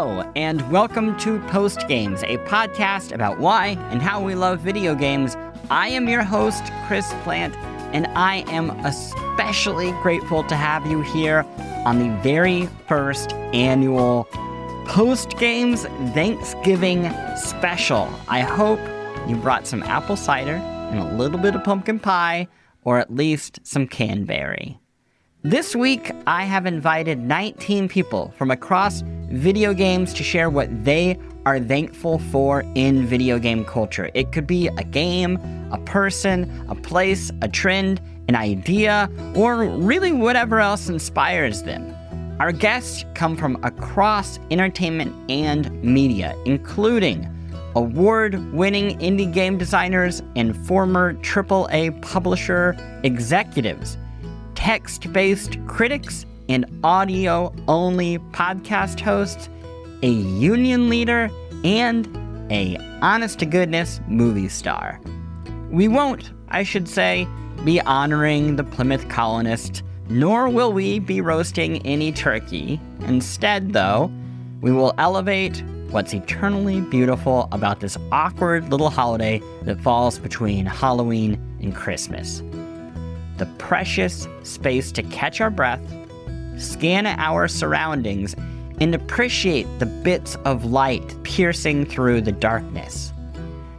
Hello, and welcome to Post Games, a podcast about why and how we love video games. I am your host, Chris Plant, and I am especially grateful to have you here on the very first annual Post Games Thanksgiving special. I hope you brought some apple cider and a little bit of pumpkin pie, or at least some canberry. This week, I have invited 19 people from across video games to share what they are thankful for in video game culture. It could be a game, a person, a place, a trend, an idea, or really whatever else inspires them. Our guests come from across entertainment and media, including award-winning indie game designers and former AAA publisher executives, text-based critics and audio-only podcast hosts, a union leader, and a honest-to-goodness movie star. We won't, I should say, be honoring the Plymouth colonists, nor will we be roasting any turkey. Instead, though, we will elevate what's eternally beautiful about this awkward little holiday that falls between Halloween and Christmas. The precious space to catch our breath, scan our surroundings, and appreciate the bits of light piercing through the darkness.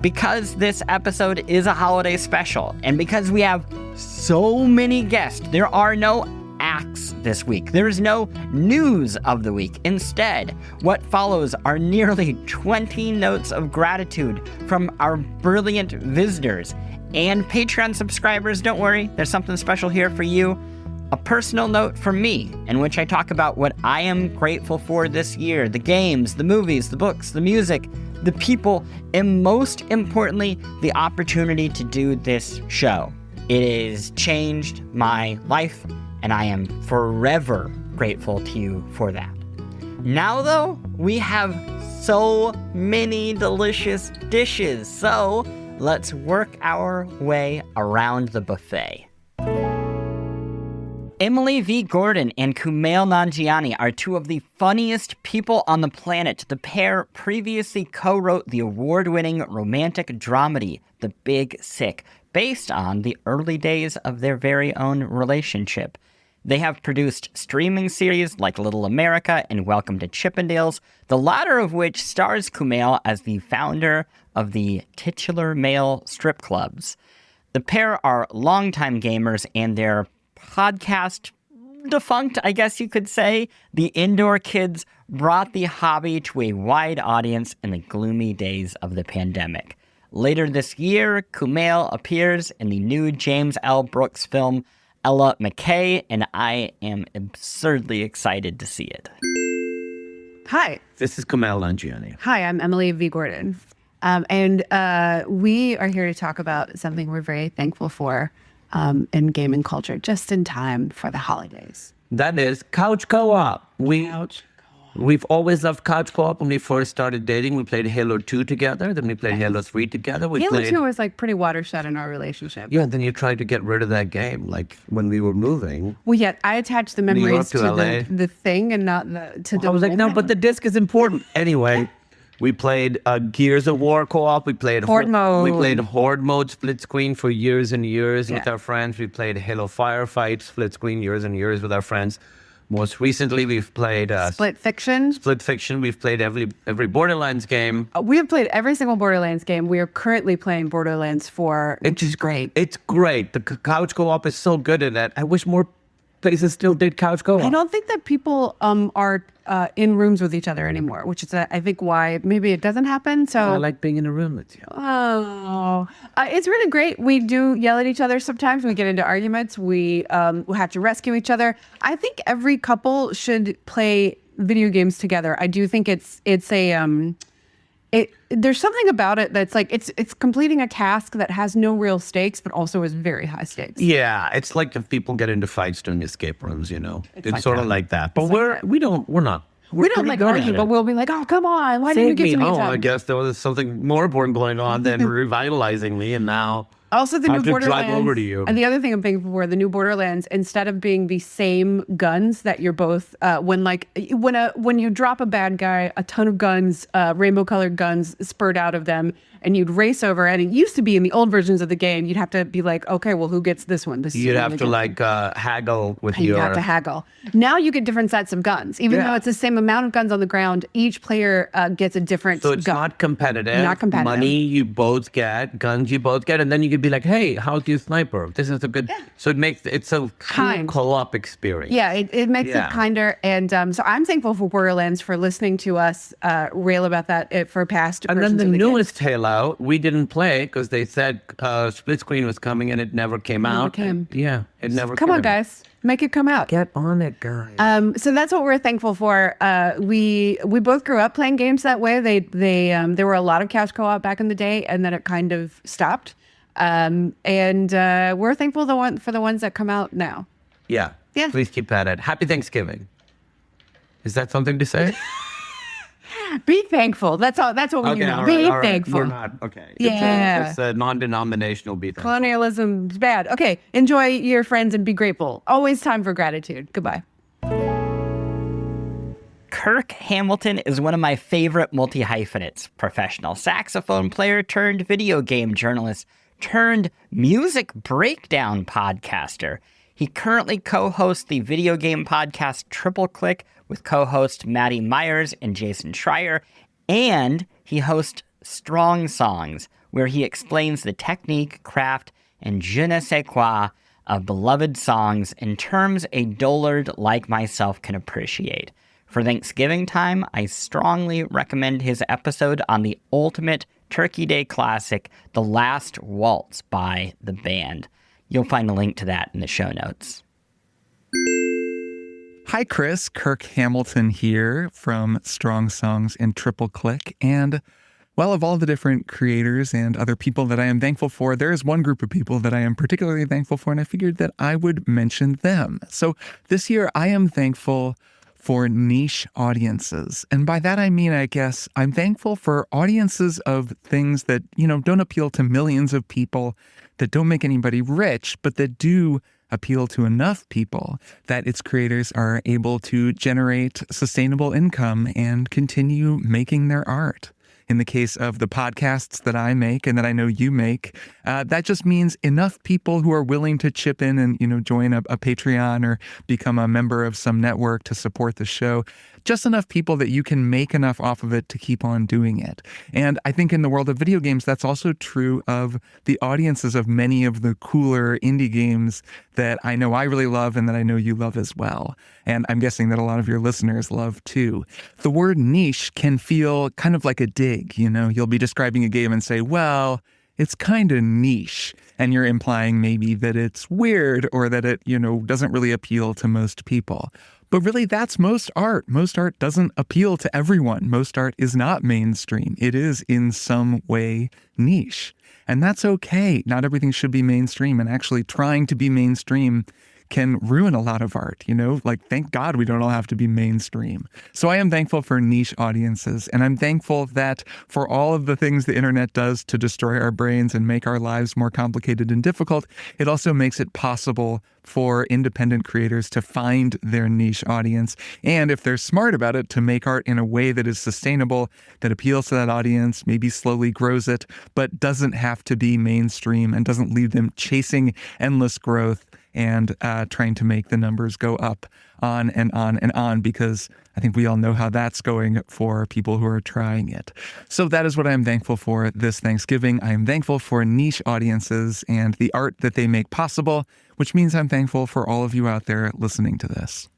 Because this episode is a holiday special, and because we have so many guests, there are no acts this week. There is no news of the week. Instead, what follows are nearly 20 notes of gratitude from our brilliant visitors. And Patreon subscribers, don't worry, there's something special here for you. A personal note from me, in which I talk about what I am grateful for this year: the games, the movies, the books, the music, the people, and most importantly, the opportunity to do this show. It has changed my life, and I am forever grateful to you for that. Now, though, we have so many delicious dishes, so let's work our way around the buffet. Elmahleh V. Gordon and Kumail Nanjiani are two of the funniest people on the planet. The pair previously co-wrote the award-winning romantic dramedy, The Big Sick, based on the early days of their very own relationship. They have produced streaming series like Little America and Welcome to Chippendales, the latter of which stars Kumail as the founder of the titular male strip clubs. The pair are longtime gamers, and their podcast, defunct, I guess you could say, The Indoor Kids, brought the hobby to a wide audience in the gloomy days of the pandemic. Later this year, Kumail appears in the new James L. Brooks film, Ella McKay, and I am absurdly excited to see it. Hi. This is Kumail Nanjiani. Hi, I'm Elmahleh V. Gordon. And we are here to talk about something we're very thankful for in gaming culture, just in time for the holidays. That is couch co-op. We've always loved couch co-op. When we first started dating, we played Halo 2 together. Then we played Halo 3 together. Halo 2 was like pretty watershed in our relationship. Yeah, then you tried to get rid of that game, like when we were moving. Well, yeah, I attached the memories to LA. The thing and not to the... I was like, no, but the disc is important. Anyway, we played Gears of War co-op. We played Horde mode. We played Horde mode split screen for years and years with our friends. We played Halo Firefight split screen years and years with our friends. Most recently, we've played Split Fiction. Split Fiction. We've played every Borderlands game. We have played every single Borderlands game. We are currently playing Borderlands 4, which is great. It's great. The couch co-op is so good at that. I wish more places still did couch co-op. I don't think that people are in rooms with each other anymore, which is, I think, why maybe it doesn't happen. So I like being in a room with you. Oh, it's really great. We do yell at each other sometimes. We get into arguments. We have to rescue each other. I think every couple should play video games together. I do think it's there's something about it that's like it's completing a task that has no real stakes, but also is very high stakes. Yeah, it's like if people get into fights during escape rooms, you know. It's like sort of like that. But we don't like argue, but we'll be like, oh, come on, why didn't you get to me? I guess there was something more important going on than revitalizing me, and now Also, the I'll new just drive Borderlands. over to you. And the other thing I'm thankful for, the new Borderlands, instead of being the same guns that you're both, when you drop a bad guy, a ton of guns, rainbow-colored guns spurt out of them, and you'd race over. And it used to be in the old versions of the game, you'd have to be like, okay, well, who gets this one? You'd have to haggle with your. You have to haggle. Now you get different sets of guns, even though it's the same amount of guns on the ground. Each player gets a different. So it's gun. not competitive. Not competitive. Money you both get, guns you both get, and then you could be like, "Hey, how's your sniper? This is a good." Yeah. So it's a true co-op experience. Yeah, it makes it kinder, and so I'm thankful for Borderlands for listening to us rail about that for past. And then the newest game. Halo, we didn't play because they said split screen was coming and it never came out. Yeah, it never. Come on, guys. Make it come out. Get on it, guys. So that's what we're thankful for. We both grew up playing games that way. There were a lot of couch co-op back in the day, and then it kind of stopped. And we're thankful for the ones that come out now. Yeah. Please keep at it. Happy Thanksgiving. Is that something to say? Be thankful. That's all. That's what we need. Be thankful. We're not. Okay. Yeah. It's a non-denominational be thankful. Colonialism is bad. Okay. Enjoy your friends and be grateful. Always time for gratitude. Goodbye. Kirk Hamilton is one of my favorite multi-hyphenates, professional saxophone player turned video game journalist turned music breakdown podcaster. He currently co-hosts the video game podcast Triple Click with co-host Maddie Myers and Jason Schreier, and he hosts Strong Songs, where he explains the technique, craft, and je ne sais quoi of beloved songs in terms a dullard like myself can appreciate. For Thanksgiving time, I strongly recommend his episode on the ultimate Turkey Day classic, The Last Waltz by the band. You'll find a link to that in the show notes. Hi, Chris. Kirk Hamilton here from Strong Songs and Triple Click. And, well, of all the different creators and other people that I am thankful for, there is one group of people that I am particularly thankful for, and I figured that I would mention them. So this year, I am thankful for niche audiences. And by that, I mean, I guess, I'm thankful for audiences of things that, don't appeal to millions of people, that don't make anybody rich, but that do appeal to enough people that its creators are able to generate sustainable income and continue making their art. In the case of the podcasts that I make and that I know you make, that just means enough people who are willing to chip in and, join a Patreon or become a member of some network to support the show. Just enough people that you can make enough off of it to keep on doing it. And I think in the world of video games, that's also true of the audiences of many of the cooler indie games that I know I really love and that I know you love as well. And I'm guessing that a lot of your listeners love too. The word niche can feel kind of like a dig, You'll be describing a game and say, well, it's kind of niche. And you're implying maybe that it's weird or that it, doesn't really appeal to most people. But really, that's most art. Most art doesn't appeal to everyone. Most art is not mainstream. It is in some way niche. And that's okay. Not everything should be mainstream. And actually trying to be mainstream can ruin a lot of art, thank God we don't all have to be mainstream. So I am thankful for niche audiences, and I'm thankful that for all of the things the internet does to destroy our brains and make our lives more complicated and difficult, it also makes it possible for independent creators to find their niche audience. And if they're smart about it, to make art in a way that is sustainable, that appeals to that audience, maybe slowly grows it, but doesn't have to be mainstream and doesn't leave them chasing endless growth and trying to make the numbers go up on and on and on, because I think we all know how that's going for people who are trying it. So that is what I am thankful for this Thanksgiving. I am thankful for niche audiences and the art that they make possible, which means I'm thankful for all of you out there listening to this.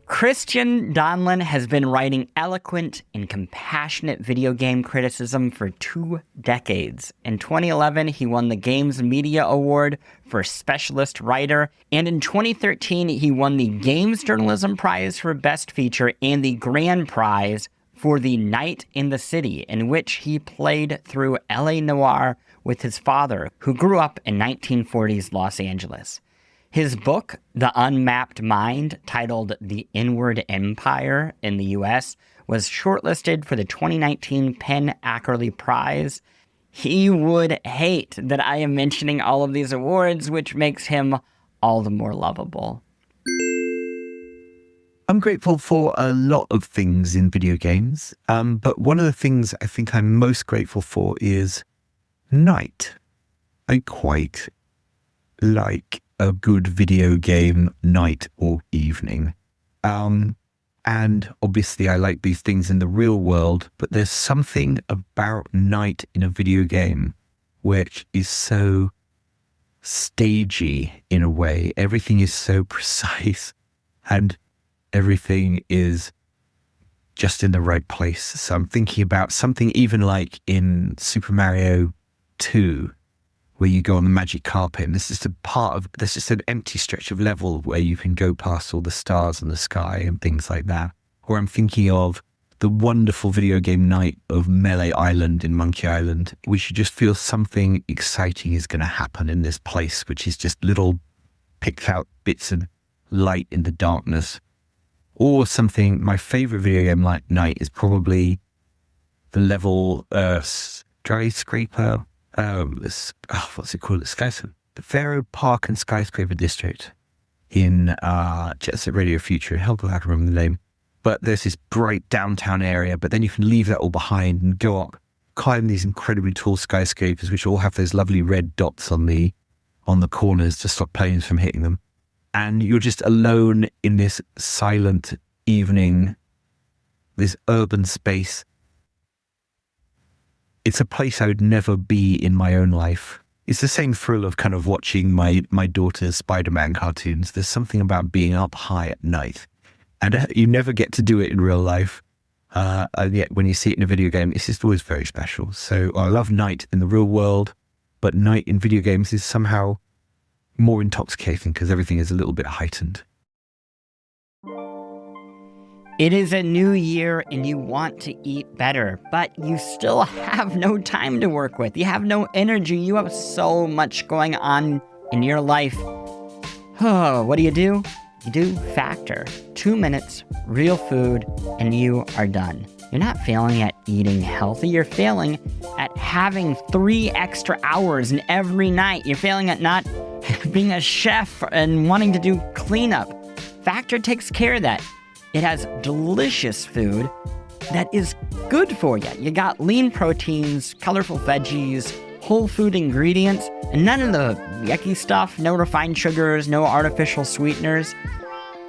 Christian Donlan has been writing eloquent and compassionate video game criticism for 2 decades. In 2011, he won the Games Media Award for Specialist Writer, and in 2013, he won the Games Journalism Prize for Best Feature and the Grand Prize for The Night in the City, in which he played through LA Noire with his father, who grew up in 1940s Los Angeles. His book, The Unmapped Mind, titled The Inward Empire in the U.S., was shortlisted for the 2019 PEN Ackerley Prize. He would hate that I am mentioning all of these awards, which makes him all the more lovable. I'm grateful for a lot of things in video games, but one of the things I think I'm most grateful for is night. I quite like a good video game night or evening. And obviously I like these things in the real world, but there's something about night in a video game which is so stagey in a way. Everything is so precise and everything is just in the right place. So I'm thinking about something even like in Super Mario 2, where you go on the magic carpet and there's just an empty stretch of level where you can go past all the stars in the sky and things like that. Or I'm thinking of the wonderful video game night of Melee Island in Monkey Island. We should just feel something exciting is going to happen in this place, which is just little picked out bits of light in the darkness. Or something, my favorite video game night is probably the level skyscraper. What's it called? The Faro Park and Skyscraper District in Jet Set Radio Future. Help I can remember the name. But there's this bright downtown area, but then you can leave that all behind and go up, climb these incredibly tall skyscrapers, which all have those lovely red dots on the corners to stop planes from hitting them. And you're just alone in this silent evening, this urban space. It's a place I would never be in my own life. It's the same thrill of kind of watching my daughter's Spider-Man cartoons. There's something about being up high at night. And you never get to do it in real life. And yet when you see it in a video game, it's just always very special. So I love night in the real world, but night in video games is somehow more intoxicating because everything is a little bit heightened. It is a new year and you want to eat better, but you still have no time to work with. You have no energy. You have so much going on in your life. What do? You do Factor. 2 minutes, real food, and you are done. You're not failing at eating healthy. You're failing at having 3 extra hours in every night. You're failing at not being a chef and wanting to do cleanup. Factor takes care of that. It has delicious food that is good for you. You got lean proteins, colorful veggies, whole food ingredients, and none of the yucky stuff, no refined sugars, no artificial sweeteners.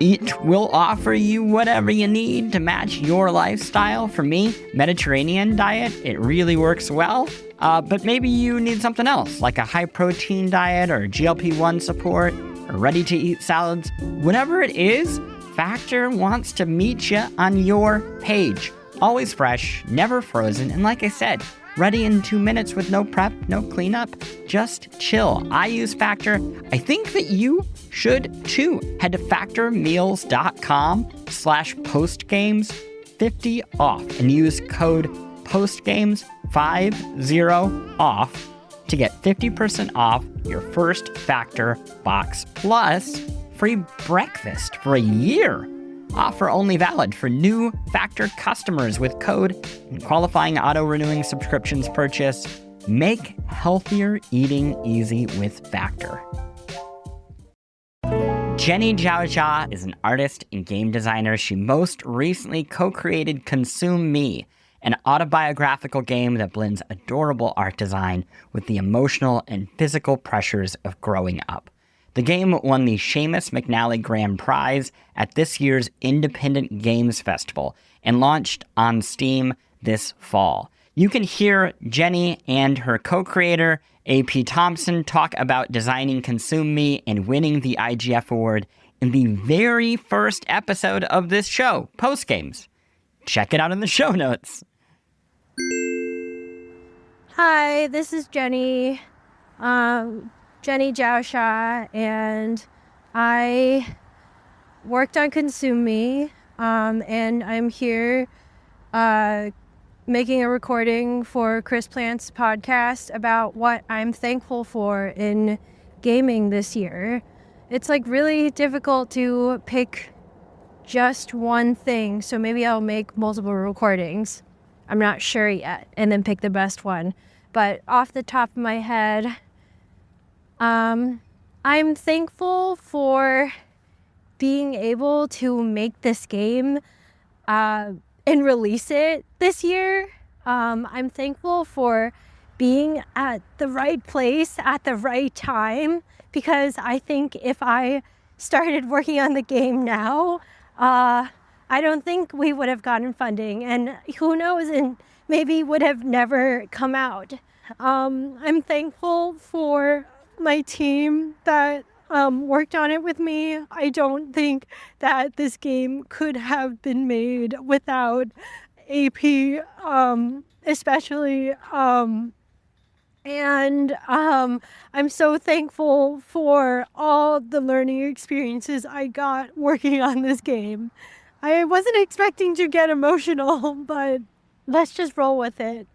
It will offer you whatever you need to match your lifestyle. For me, Mediterranean diet, it really works well. But maybe you need something else, like a high-protein diet or GLP-1 support or ready-to-eat salads. Whatever it is, Factor wants to meet you on your page. Always fresh, never frozen, and like I said, ready in 2 minutes with no prep, no cleanup, just chill. I use Factor. I think that you should too. Head to factormeals.com/postgames, 50 off, and use code postgames50 off to get 50% off your first Factor box, plus free breakfast for a year. Offer only valid for new Factor customers with code and qualifying auto-renewing subscriptions purchase. Make healthier eating easy with Factor. Jenny Jiao-Hsia is an artist and game designer. She most recently co-created Consume Me, an autobiographical game that blends adorable art design with the emotional and physical pressures of growing up. The game won the Seamus McNally Grand Prize at this year's Independent Games Festival and launched on Steam this fall. You can hear Jenny and her co-creator, AP Thompson, talk about designing Consume Me and winning the IGF Award in the very first episode of this show, Post Games. Check it out in the show notes. Hi, this is Jenny. Jenny Jiao-Hsia, and I worked on Consume Me, and I'm here making a recording for Chris Plant's podcast about what I'm thankful for in gaming this year. It's like really difficult to pick just one thing, so maybe I'll make multiple recordings. I'm not sure yet, and then pick the best one. but off the top of my head, I'm thankful for being able to make this game and release it this year. I'm thankful for being at the right place at the right time, because I think if I started working on the game now, I don't think we would have gotten funding, and who knows, and maybe would have never come out. I'm thankful for my team that worked on it with me. I don't think that this game could have been made without AP, especially. And I'm so thankful for all the learning experiences I got working on this game. I wasn't expecting to get emotional, but let's just roll with it.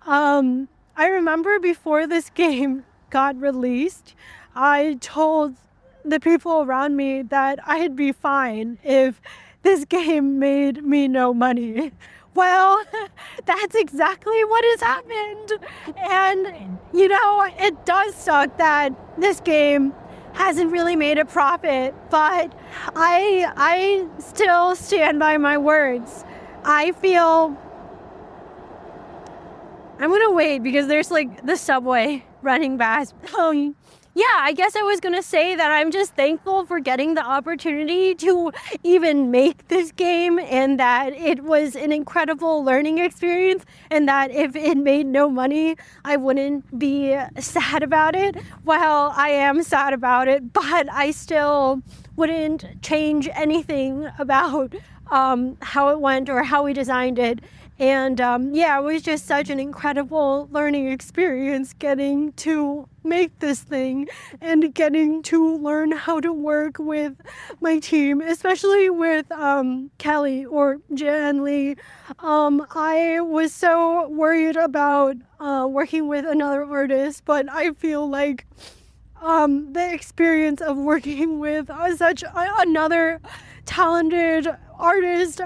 I remember before this game got released, I told the people around me that I'd be fine if this game made me no money. Well, that's exactly what has happened. And, it does suck that this game hasn't really made a profit, but I still stand by my words. I feel... I'm going to wait because there's the subway running past. Yeah, I guess I was going to say that I'm just thankful for getting the opportunity to even make this game, and that it was an incredible learning experience, and that if it made no money, I wouldn't be sad about it. Well, I am sad about it, but I still wouldn't change anything about how it went or how we designed it. And it was just such an incredible learning experience getting to make this thing and getting to learn how to work with my team, especially with Kelly or Jan Lee. I was so worried about working with another artist, but I feel like the experience of working with such another talented artist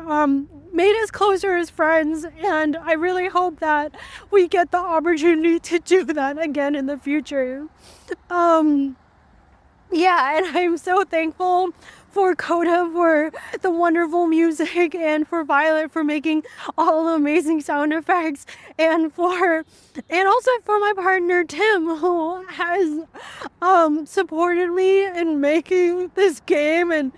made us closer as friends, and I really hope that we get the opportunity to do that again in the future. And I'm so thankful for Coda for the wonderful music, and for Violet for making all the amazing sound effects, and also for my partner Tim, who has supported me in making this game and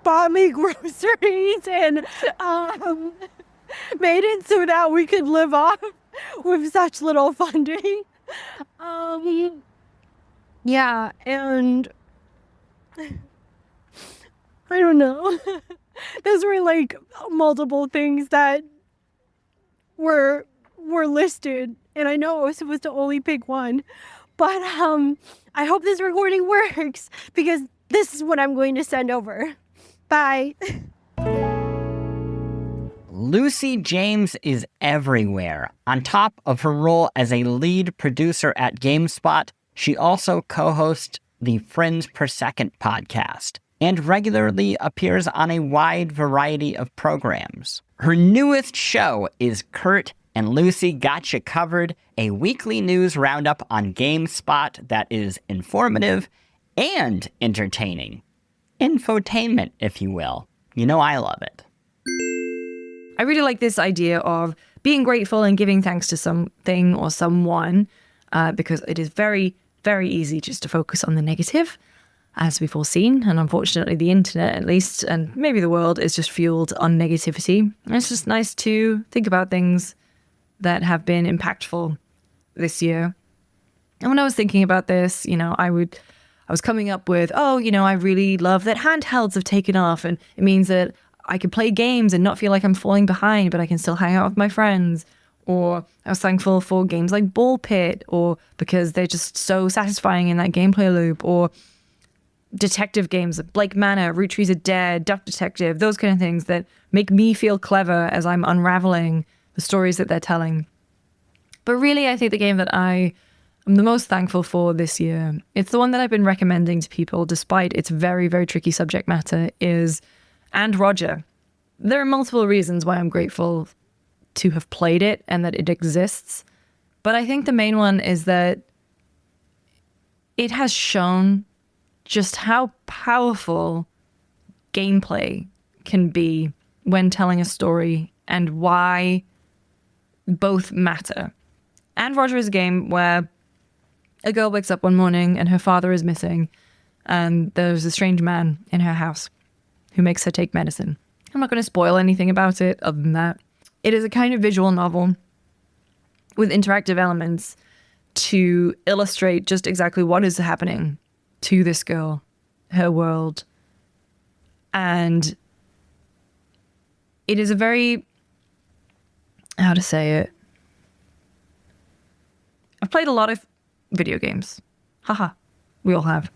bought me groceries and made it so that we could live off with such little funding. And I don't know. Those were multiple things that were listed, and I know I was supposed to only pick one, but I hope this recording works, because this is what I'm going to send over. Bye. Lucy James is everywhere. On top of her role as a lead producer at GameSpot, she also co-hosts the Friends Per Second podcast and regularly appears on a wide variety of programs. Her newest show is Kurt and Lucy Gotcha Covered, a weekly news roundup on GameSpot that is informative and entertaining. Infotainment, if you will. I love it. I really like this idea of being grateful and giving thanks to something or someone, because it is very, very easy just to focus on the negative, as we've all seen. And unfortunately, the internet, at least, and maybe the world, is just fueled on negativity. And it's just nice to think about things that have been impactful this year. And when I was thinking about this, I was coming up with, I really love that handhelds have taken off, and it means that I can play games and not feel like I'm falling behind, but I can still hang out with my friends. Or I was thankful for games like Ball Pit, or because they're just so satisfying in that gameplay loop, or detective games like Blake Manor, Root Trees Are Dead, Duck Detective, those kind of things that make me feel clever as I'm unraveling the stories that they're telling. But really, I think the game that I am the most thankful for this year, it's the one that I've been recommending to people despite its very, very tricky subject matter, is And Roger. There are multiple reasons why I'm grateful to have played it and that it exists. But I think the main one is that it has shown just how powerful gameplay can be when telling a story and why both matter. And Roger is a game where a girl wakes up one morning and her father is missing, and there's a strange man in her house who makes her take medicine. I'm not going to spoil anything about it other than that. It is a kind of visual novel with interactive elements to illustrate just exactly what is happening to this girl, her world. And it is a very, how to say it? I've played a lot of video games. Haha, we all have.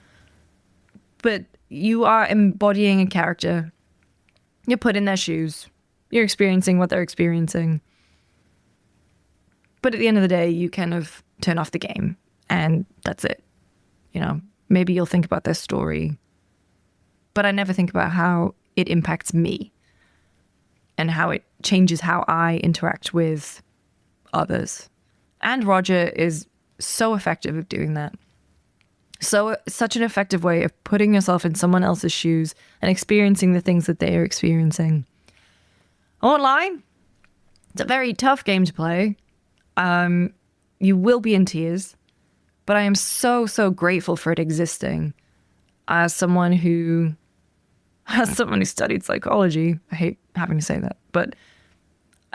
But you are embodying a character. You're put in their shoes. You're experiencing what they're experiencing. But at the end of the day, you kind of turn off the game and that's it. You know, maybe you'll think about their story, but I never think about how it impacts me and how it changes how I interact with others. And Roger is so effective at doing that. Such an effective way of putting yourself in someone else's shoes and experiencing the things that they are experiencing. Online, it's a very tough game to play. You will be in tears, but I am so grateful for it existing. As someone who studied psychology, I hate having to say that, but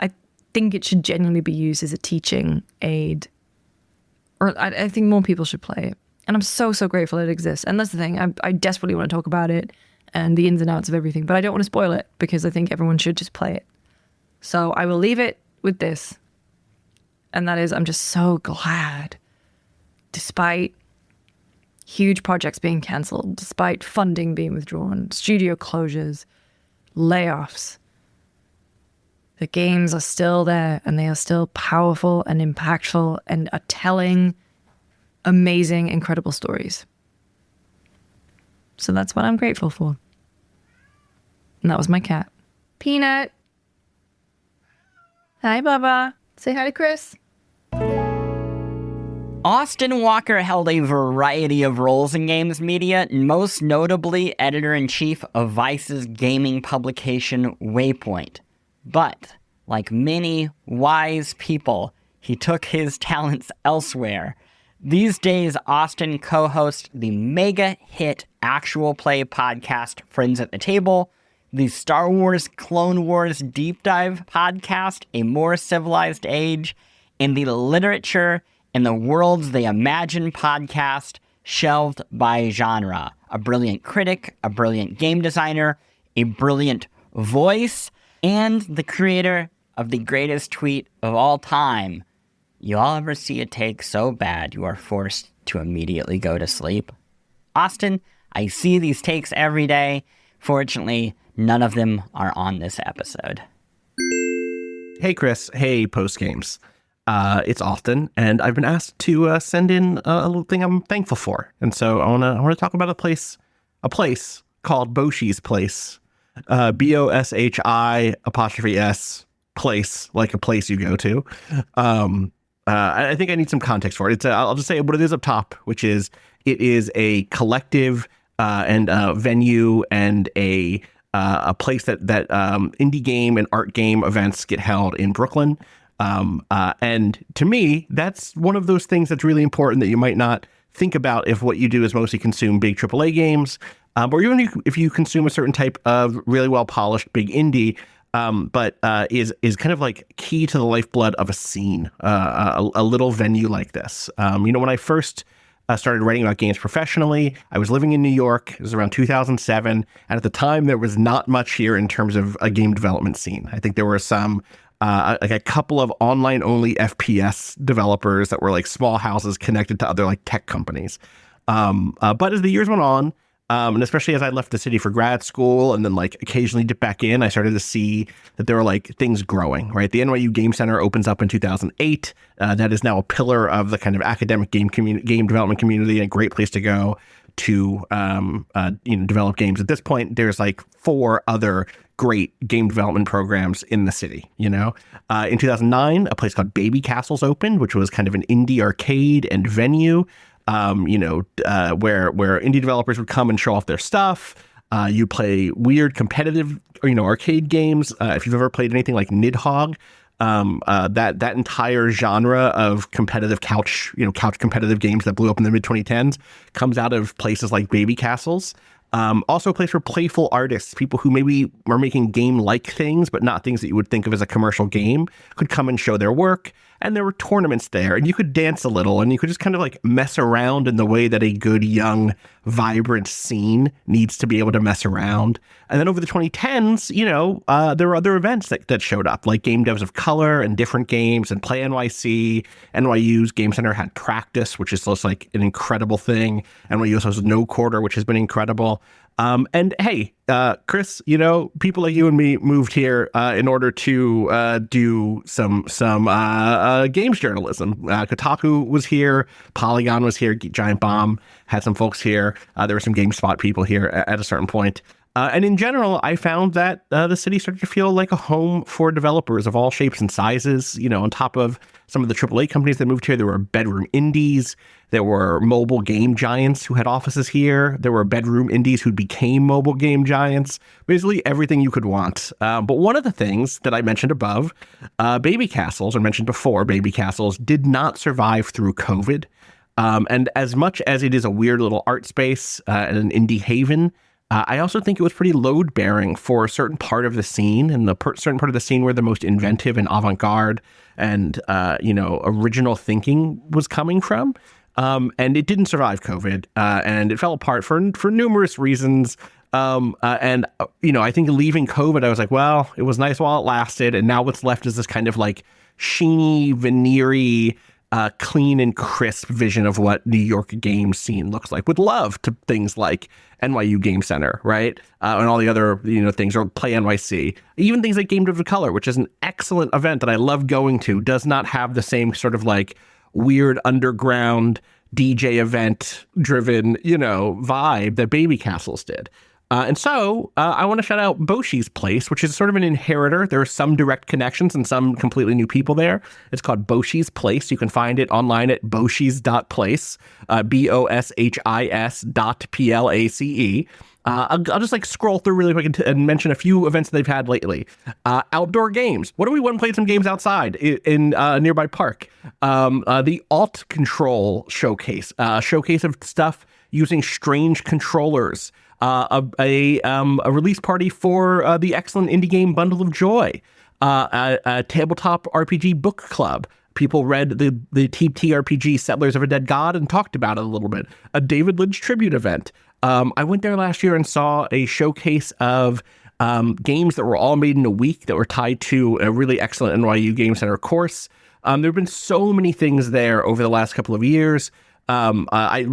I think it should genuinely be used as a teaching aid. Or I think more people should play it. And I'm so grateful it exists. And that's the thing, I desperately want to talk about it and the ins and outs of everything, but I don't want to spoil it because I think everyone should just play it. So I will leave it with this. And that is, I'm just so glad, despite huge projects being cancelled, despite funding being withdrawn, studio closures, layoffs, the games are still there and they are still powerful and impactful and are telling amazing, incredible stories. So that's what I'm grateful for. And that was my cat. Peanut. Hi, Bubba. Say hi to Chris. Austin Walker held a variety of roles in games media, most notably editor-in-chief of Vice's gaming publication Waypoint. But, like many wise people, he took his talents elsewhere. These days, Austin co-hosts the mega-hit actual play podcast Friends at the Table, the Star Wars Clone Wars Deep Dive podcast A More Civilized Age, and the Literature and the Worlds They Imagine podcast Shelved by Genre. A brilliant critic, a brilliant game designer, a brilliant voice, and the creator of the greatest tweet of all time. You all ever see a take so bad you are forced to immediately go to sleep? Austin, I see these takes every day. Fortunately, none of them are on this episode. Hey, Chris. Hey, Post Games. It's Austin, and I've been asked to send in a little thing I'm thankful for. And so I want to talk about a place called Boshi's Place. BOSHI''S place, like a place you go to. I think I need some context for it. I'll just say what it is up top, which is it is a collective and venue and a place that indie game and art game events get held in Brooklyn. And to me, that's one of those things that's really important that you might not think about if what you do is mostly consume big AAA games, or even if you consume a certain type of really well polished big indie. But is kind of like key to the lifeblood of a scene, a little venue like this. When I first started writing about games professionally, I was living in New York. It was around 2007. And at the time, there was not much here in terms of a game development scene. I think there were some, like a couple of online-only FPS developers that were like small houses connected to other like tech companies. But as the years went on, and especially as I left the city for grad school and then like occasionally dip back in, I started to see that there were like things growing, right? The NYU Game Center opens up in 2008. That is now a pillar of the kind of academic game development community, and a great place to go to develop games. At this point, there's like 4 other great game development programs in the city. In 2009, a place called Baby Castles opened, which was kind of an indie arcade and venue, where indie developers would come and show off their stuff. You play weird competitive, arcade games. If you've ever played anything like Nidhogg, that entire genre of competitive couch competitive games that blew up in the mid 2010s comes out of places like Baby Castles. Also a place for playful artists, people who maybe are making game-like things, but not things that you would think of as a commercial game, could come and show their work. And there were tournaments there, and you could dance a little, and you could just kind of like mess around in the way that a good, young, vibrant scene needs to be able to mess around. And then over the 2010s, there were other events that showed up, like Game Devs of Color and different games, and Play NYC. NYU's Game Center had Practice, which is just like an incredible thing. NYU also has No Quarter, which has been incredible. And hey, Chris, people like you and me moved here in order to do some games journalism. Kotaku was here, Polygon was here, Giant Bomb had some folks here. There were some GameSpot people here at a certain point. And in general, I found that the city started to feel like a home for developers of all shapes and sizes. On top of some of the AAA companies that moved here, there were bedroom indies. There were mobile game giants who had offices here. There were bedroom indies who became mobile game giants. Basically everything you could want. But one of the things that I mentioned above, Baby Castles, or mentioned before, Baby Castles did not survive through COVID. And as much as it is a weird little art space and an indie haven, I also think it was pretty load-bearing for a certain part of the scene, and the certain part of the scene where the most inventive and avant-garde and, original thinking was coming from. And it didn't survive COVID, and it fell apart for numerous reasons. I think leaving COVID, I was like, well, it was nice while it lasted, and now what's left is this kind of like sheeny, veneery, clean and crisp vision of what New York game scene looks like, with love to things like NYU Game Center, right? And all the other, things, or Play NYC. Even things like Game Devs of Color, which is an excellent event that I love going to, does not have the same sort of like weird underground DJ event driven, vibe that Baby Castles did. And so I want to shout out Boshi's Place, which is sort of an inheritor. There are some direct connections and some completely new people there. It's called Boshi's Place. You can find it online at boshis.place, BOSHIS.PLACE. I'll just like scroll through really quick and mention a few events that they've had lately. Outdoor games. What do we want to play some games outside in a nearby park? The Alt Control Showcase, showcase of stuff using strange controllers. A release party for the excellent indie game Bundle of Joy, a tabletop RPG book club. People read the TTRPG Settlers of a Dead God and talked about it a little bit. A David Lynch tribute event. I went there last year and saw a showcase of games that were all made in a week that were tied to a really excellent NYU Game Center course. There have been so many things there over the last couple of years. I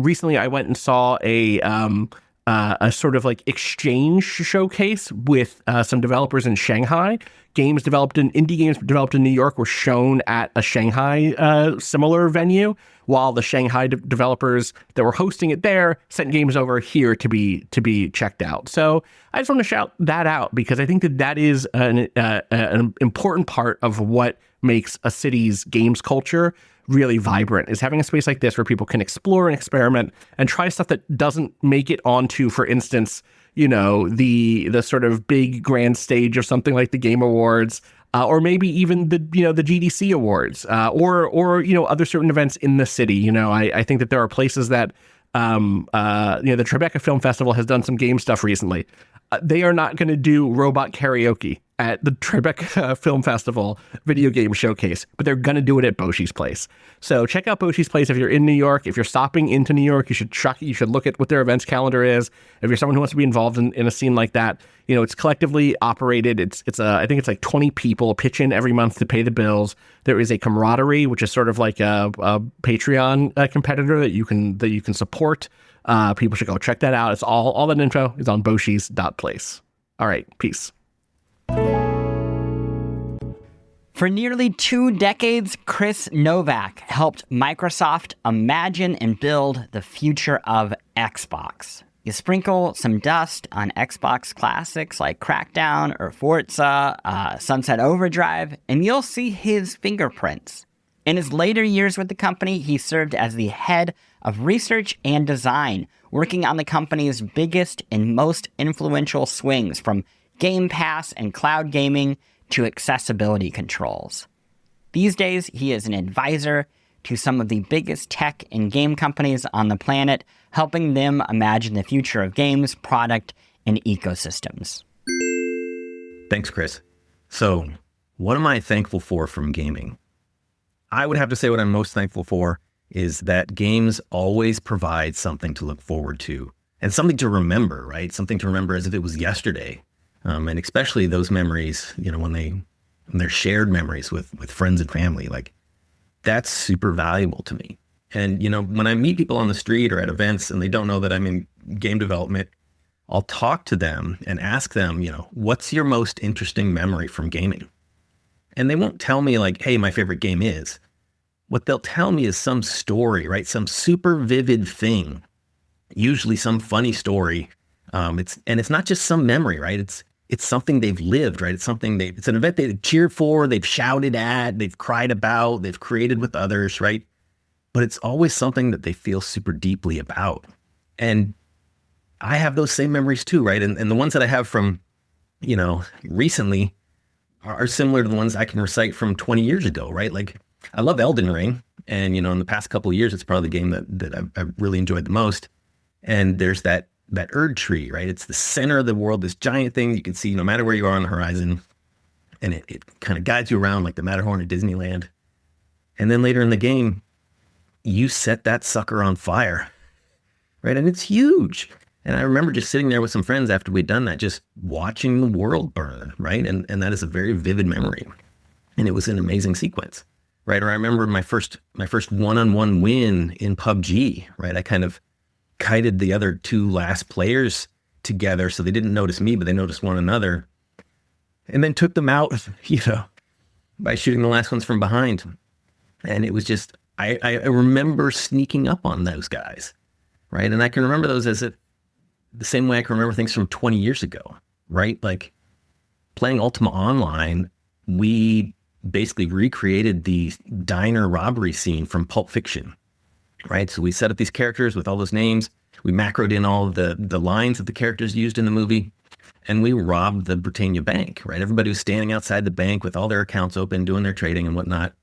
went and saw a sort of like exchange showcase with some developers in Shanghai. Indie games developed in New York were shown at a Shanghai similar venue, while the Shanghai developers that were hosting it there sent games over here to be checked out. So I just want to shout that out because I think that is an important part of what makes a city's games culture really vibrant, is having a space like this where people can explore and experiment and try stuff that doesn't make it onto, for instance, the sort of big grand stage of something like the Game Awards, or maybe even the GDC Awards, or other certain events in the city. I think that there are places that the Tribeca Film Festival has done some game stuff recently. They are not going to do robot karaoke at the Tribeca Film Festival video game showcase, but they're going to do it at Boshi's Place. So check out Boshi's Place if you're in New York. If you're stopping into New York, you should look at what their events calendar is. If you're someone who wants to be involved in a scene like that, it's collectively operated. I think it's like 20 people pitch in every month to pay the bills. There is a camaraderie, which is sort of like a Patreon competitor that you can support. People should go check that out. It's all that info is on boshis.place. All right, peace. For nearly 2 decades, Chris Novak helped Microsoft imagine and build the future of Xbox. You sprinkle some dust on Xbox classics like Crackdown or Forza, Sunset Overdrive, and you'll see his fingerprints. In his later years with the company, he served as the head of research and design, working on the company's biggest and most influential swings, from Game Pass and cloud gaming to accessibility controls. These days, he is an advisor to some of the biggest tech and game companies on the planet, helping them imagine the future of games, product, and ecosystems. Thanks, Chris. So, what am I thankful for from gaming? I would have to say what I'm most thankful for is that games always provide something to look forward to and something to remember, right? Something to remember as if it was yesterday. And especially those memories, when they're shared memories with friends and family, like that's super valuable to me. And, when I meet people on the street or at events and they don't know that I'm in game development, I'll talk to them and ask them, what's your most interesting memory from gaming? And they won't tell me like, hey, my favorite game is. What they'll tell me is some story, right? Some super vivid thing, usually some funny story. It's not just some memory, right? It's something they've lived, right? It's an event they've cheered for, they've shouted at, they've cried about, they've created with others, right? But it's always something that they feel super deeply about. And I have those same memories too, right? And the ones that I have from, recently are similar to the ones I can recite from 20 years ago, right? Like I love Elden Ring. And, in the past couple of years, it's probably the game that I've really enjoyed the most. And there's that Erd tree, right? It's the center of the world, this giant thing you can see no matter where you are on the horizon. And it kind of guides you around like the Matterhorn at Disneyland. And then later in the game, you set that sucker on fire, right? And it's huge. And I remember just sitting there with some friends after we'd done that, just watching the world burn, right? And that is a very vivid memory. And it was an amazing sequence, right? Or I remember my first one-on-one win in PUBG, right? I kind of kited the other two last players together so they didn't notice me, but they noticed one another. And then took them out, by shooting the last ones from behind. And it was just, I remember sneaking up on those guys, right? And I can remember those as the same way I can remember things from 20 years ago, right? Like playing Ultima Online, we basically recreated the diner robbery scene from Pulp Fiction, right? So we set up these characters with all those names. We macroed in all of the lines that the characters used in the movie, and we robbed the Britannia Bank, right? Everybody was standing outside the bank with all their accounts open, doing their trading and whatnot.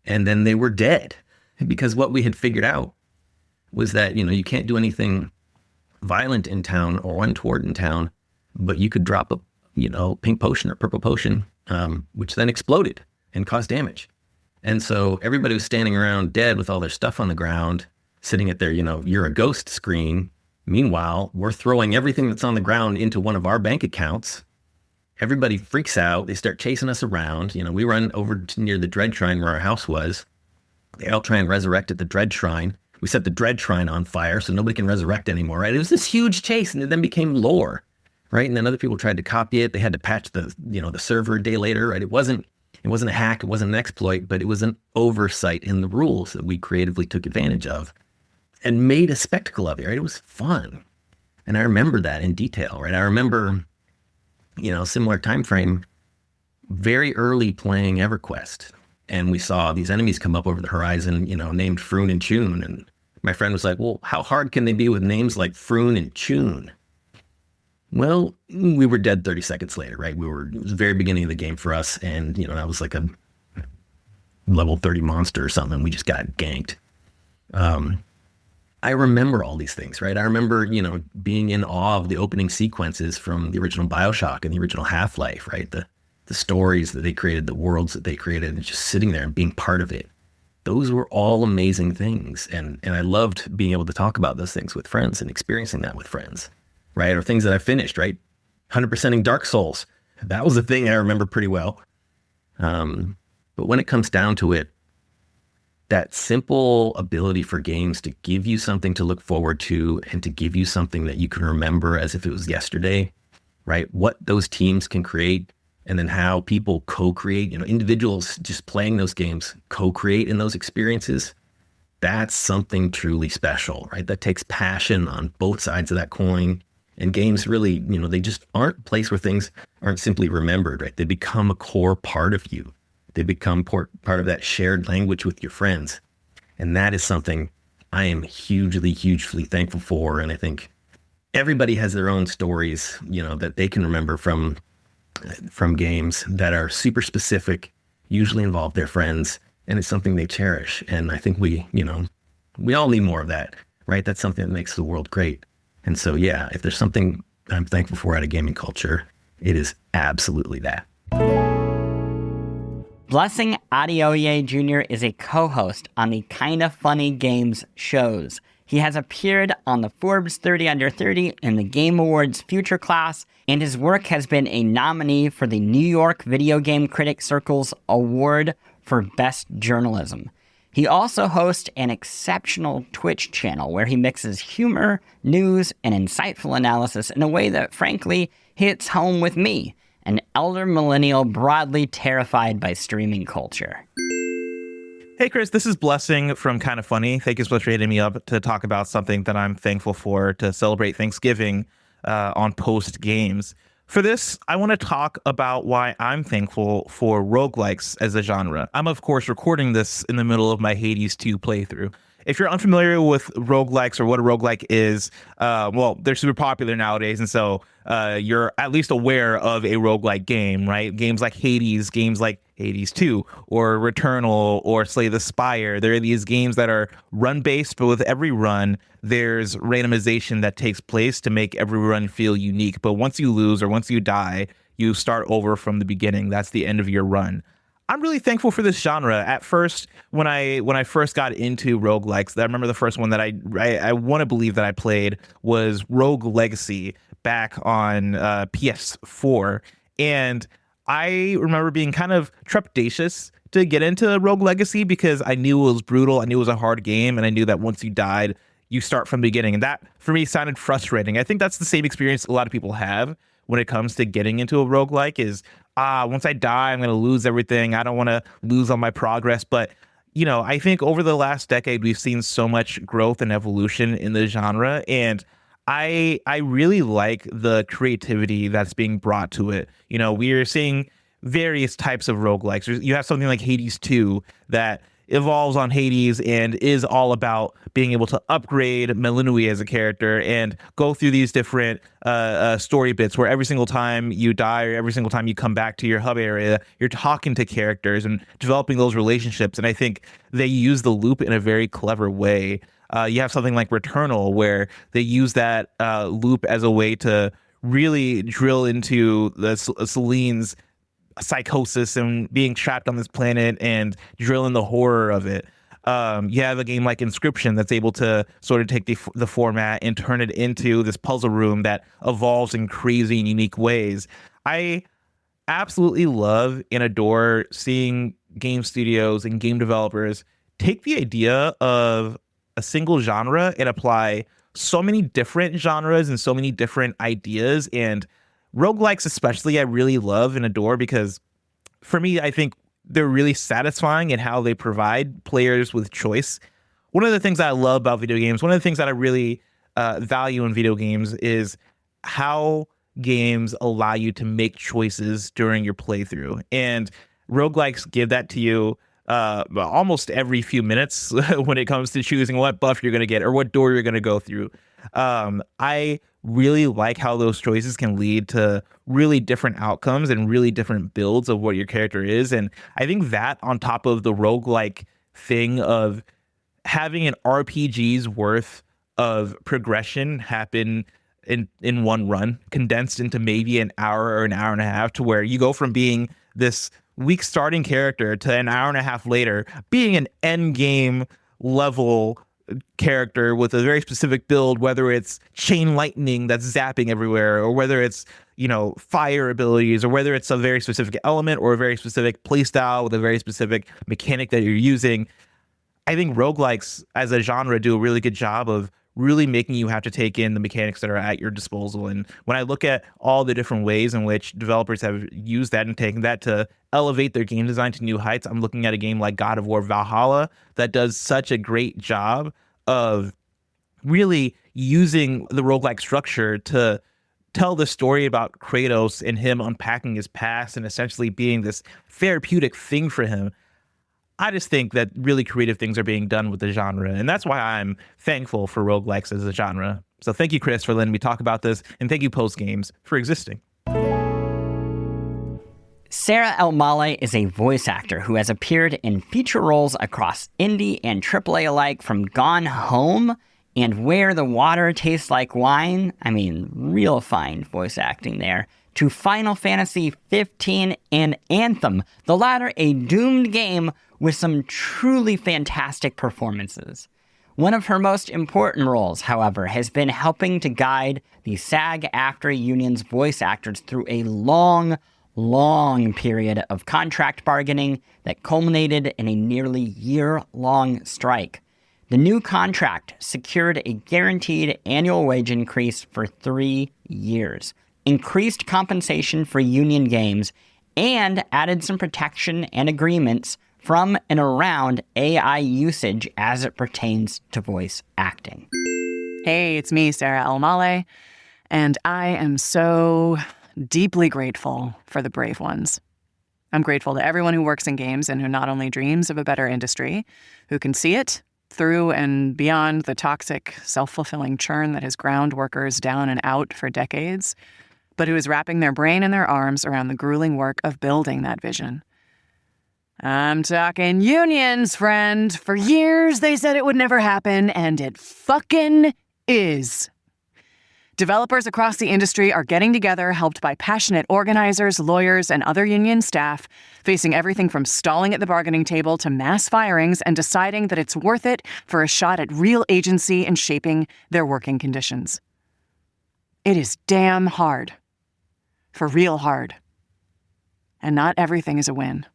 And then they were dead because what we had figured out was that, you can't do anything violent in town or untoward in town, but you could drop a, pink potion or purple potion, which then exploded and caused damage. And so everybody was standing around dead with all their stuff on the ground, sitting at their, you're a ghost screen. Meanwhile, we're throwing everything that's on the ground into one of our bank accounts. Everybody freaks out. They start chasing us around. We run over to near the Dread Shrine where our house was. They all try and resurrect at the Dread Shrine. We set the Dread Shrine on fire so nobody can resurrect anymore, right? It was this huge chase, and it then became lore, right? And then other people tried to copy it. They had to patch the server a day later, right? It wasn't a hack, it wasn't an exploit, but it was an oversight in the rules that we creatively took advantage of and made a spectacle of it, right? It was fun. And I remember that in detail, right? I remember, similar time frame, very early playing EverQuest. And we saw these enemies come up over the horizon, named Froon and Chun. And my friend was like, well, how hard can they be with names like Froon and Chun? Well, we were dead 30 seconds later, right? It was the very beginning of the game for us. And, I was like a level 30 monster or something. We just got ganked. I remember all these things, right? I remember, being in awe of the opening sequences from the original BioShock and the original Half-Life, right? The stories that they created, the worlds that they created, and just sitting there and being part of it. Those were all amazing things. And I loved being able to talk about those things with friends and experiencing that with friends, right? Or things that I finished, right? 100%ing Dark Souls. That was a thing I remember pretty well. But when it comes down to it, that simple ability for games to give you something to look forward to and to give you something that you can remember as if it was yesterday, right? What those teams can create, and then how people co-create, individuals just playing those games co-create in those experiences. that's something truly special, right? That takes passion on both sides of that coin. And games really, they just aren't a place where things aren't simply remembered, right? They become a core part of you. They become part of that shared language with your friends. And that is something I am hugely, hugely thankful for. And I think everybody has their own stories, that they can remember from games that are super specific, usually involve their friends, and it's something they cherish. And I think we all need more of that, right? That's something that makes the world great. And so, yeah, if there's something I'm thankful for out of gaming culture, it is absolutely that. Blessing Adeoye Jr. is a co-host on the Kinda Funny Games shows. He has appeared on the Forbes 30 Under 30 and the Game Awards Future Class, and his work has been a nominee for the New York Video Game Critics Circle's Award for Best Journalism. He also hosts an exceptional Twitch channel where he mixes humor, news, and insightful analysis in a way that, frankly, hits home with me, an elder millennial broadly terrified by streaming culture. Hey, Chris, this is Blessing from Kinda Funny. Thank you so much for hitting me up to talk about something that I'm thankful for to celebrate Thanksgiving on Post Games. For this, I want to talk about why I'm thankful for roguelikes as a genre. I'm, of course, recording this in the middle of my Hades 2 playthrough. If you're unfamiliar with roguelikes or what a roguelike is, well, they're super popular nowadays, and so you're at least aware of a roguelike game, right? Games like Hades, games like Hades 2, or Returnal, or Slay the Spire. There are these games that are run-based, but with every run, there's randomization that takes place to make every run feel unique. But once you lose or once you die, you start over from the beginning. That's the end of your run. I'm really thankful for this genre. At first, when I first got into roguelikes, I remember the first one that I want to believe that I played was Rogue Legacy back on PS4. And I remember being kind of trepidatious to get into Rogue Legacy because I knew it was brutal. I knew it was a hard game. And I knew that once you died, you start from the beginning. And that, for me, sounded frustrating. I think that's the same experience a lot of people have when it comes to getting into a roguelike is, once I die, I'm going to lose everything. I don't want to lose all my progress. But, I think over the last decade, we've seen so much growth and evolution in the genre. And I really like the creativity that's being brought to it. We are seeing various types of roguelikes. You have something like Hades 2 that evolves on Hades and is all about being able to upgrade Melinui as a character and go through these different story bits where every single time you die or every single time you come back to your hub area, you're talking to characters and developing those relationships. And I think they use the loop in a very clever way. You have something like Returnal where they use that loop as a way to really drill into Celine's psychosis and being trapped on this planet and drill in the horror of it. You have a game like Inscription that's able to sort of take the format and turn it into this puzzle room that evolves in crazy and unique ways. I absolutely love and adore seeing game studios and game developers take the idea of a single genre and apply so many different genres and so many different ideas. And roguelikes especially I really love and adore because for me, I think they're really satisfying in how they provide players with choice. One of the things that I love about video games, one of the things that I really value in video games is how games allow you to make choices during your playthrough. And roguelikes give that to you almost every few minutes when it comes to choosing what buff you're going to get or what door you're going to go through. I really like how those choices can lead to really different outcomes and really different builds of what your character is. And I think that on top of the roguelike thing of having an RPG's worth of progression happen in one run, condensed into maybe an hour or an hour and a half, to where you go from being this weak starting character to an hour and a half later being an end game level character with a very specific build, whether it's chain lightning that's zapping everywhere, or whether it's, fire abilities, or whether it's a very specific element or a very specific playstyle with a very specific mechanic that you're using. I think roguelikes as a genre do a really good job of really making you have to take in the mechanics that are at your disposal. And when I look at all the different ways in which developers have used that and taken that to elevate their game design to new heights, I'm looking at a game like God of War Valhalla that does such a great job of really using the roguelike structure to tell the story about Kratos and him unpacking his past and essentially being this therapeutic thing for him. I just think that really creative things are being done with the genre, and that's why I'm thankful for roguelikes as a genre. So thank you, Chris, for letting me talk about this, and thank you, Post Games, for existing. Sarah Elmahleh is a voice actor who has appeared in feature roles across indie and AAA alike, from Gone Home and Where the Water Tastes Like Wine, I mean, real fine voice acting there, to Final Fantasy 15 and Anthem, the latter a doomed game with some truly fantastic performances. One of her most important roles, however, has been helping to guide the SAG-AFTRA union's voice actors through a long period of contract bargaining that culminated in a nearly year-long strike. The new contract secured a guaranteed annual wage increase for 3 years, increased compensation for union games, and added some protection and agreements from and around AI usage as it pertains to voice acting. Hey, it's me, Sarah Elmahleh, and I am so deeply grateful for the brave ones. I'm grateful to everyone who works in games and who not only dreams of a better industry, who can see it through and beyond the toxic, self-fulfilling churn that has ground workers down and out for decades, but who is wrapping their brain and their arms around the grueling work of building that vision. I'm talking unions, friend. For years, they said it would never happen, and it fucking is. Developers across the industry are getting together, helped by passionate organizers, lawyers, and other union staff, facing everything from stalling at the bargaining table to mass firings, and deciding that it's worth it for a shot at real agency in shaping their working conditions. It is damn hard. For real hard. And not everything is a win.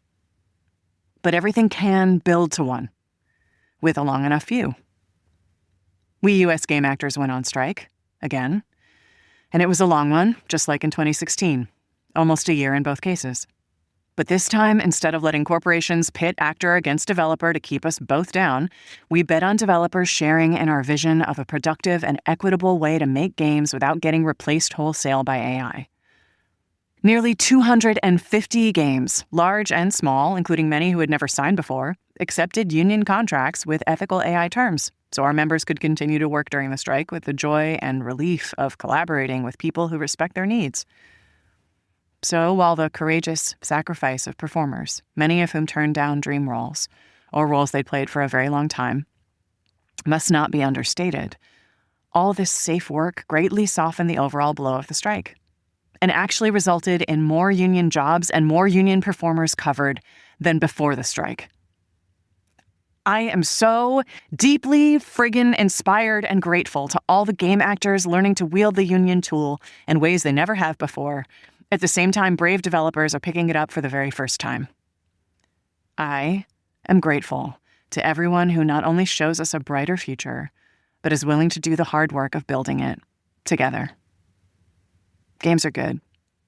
But everything can build to one, with a long enough view. We U.S. game actors went on strike, again. And it was a long one, just like in 2016. Almost a year in both cases. But this time, instead of letting corporations pit actor against developer to keep us both down, we bet on developers sharing in our vision of a productive and equitable way to make games without getting replaced wholesale by AI. Nearly 250 games, large and small, including many who had never signed before, accepted union contracts with ethical AI terms, so our members could continue to work during the strike with the joy and relief of collaborating with people who respect their needs. So while the courageous sacrifice of performers, many of whom turned down dream roles, or roles they'd played for a very long time, must not be understated, all this safe work greatly softened the overall blow of the strike, and actually resulted in more union jobs and more union performers covered than before the strike. I am so deeply friggin' inspired and grateful to all the game actors learning to wield the union tool in ways they never have before. At the same time, brave developers are picking it up for the very first time. I am grateful to everyone who not only shows us a brighter future, but is willing to do the hard work of building it together. Games are good.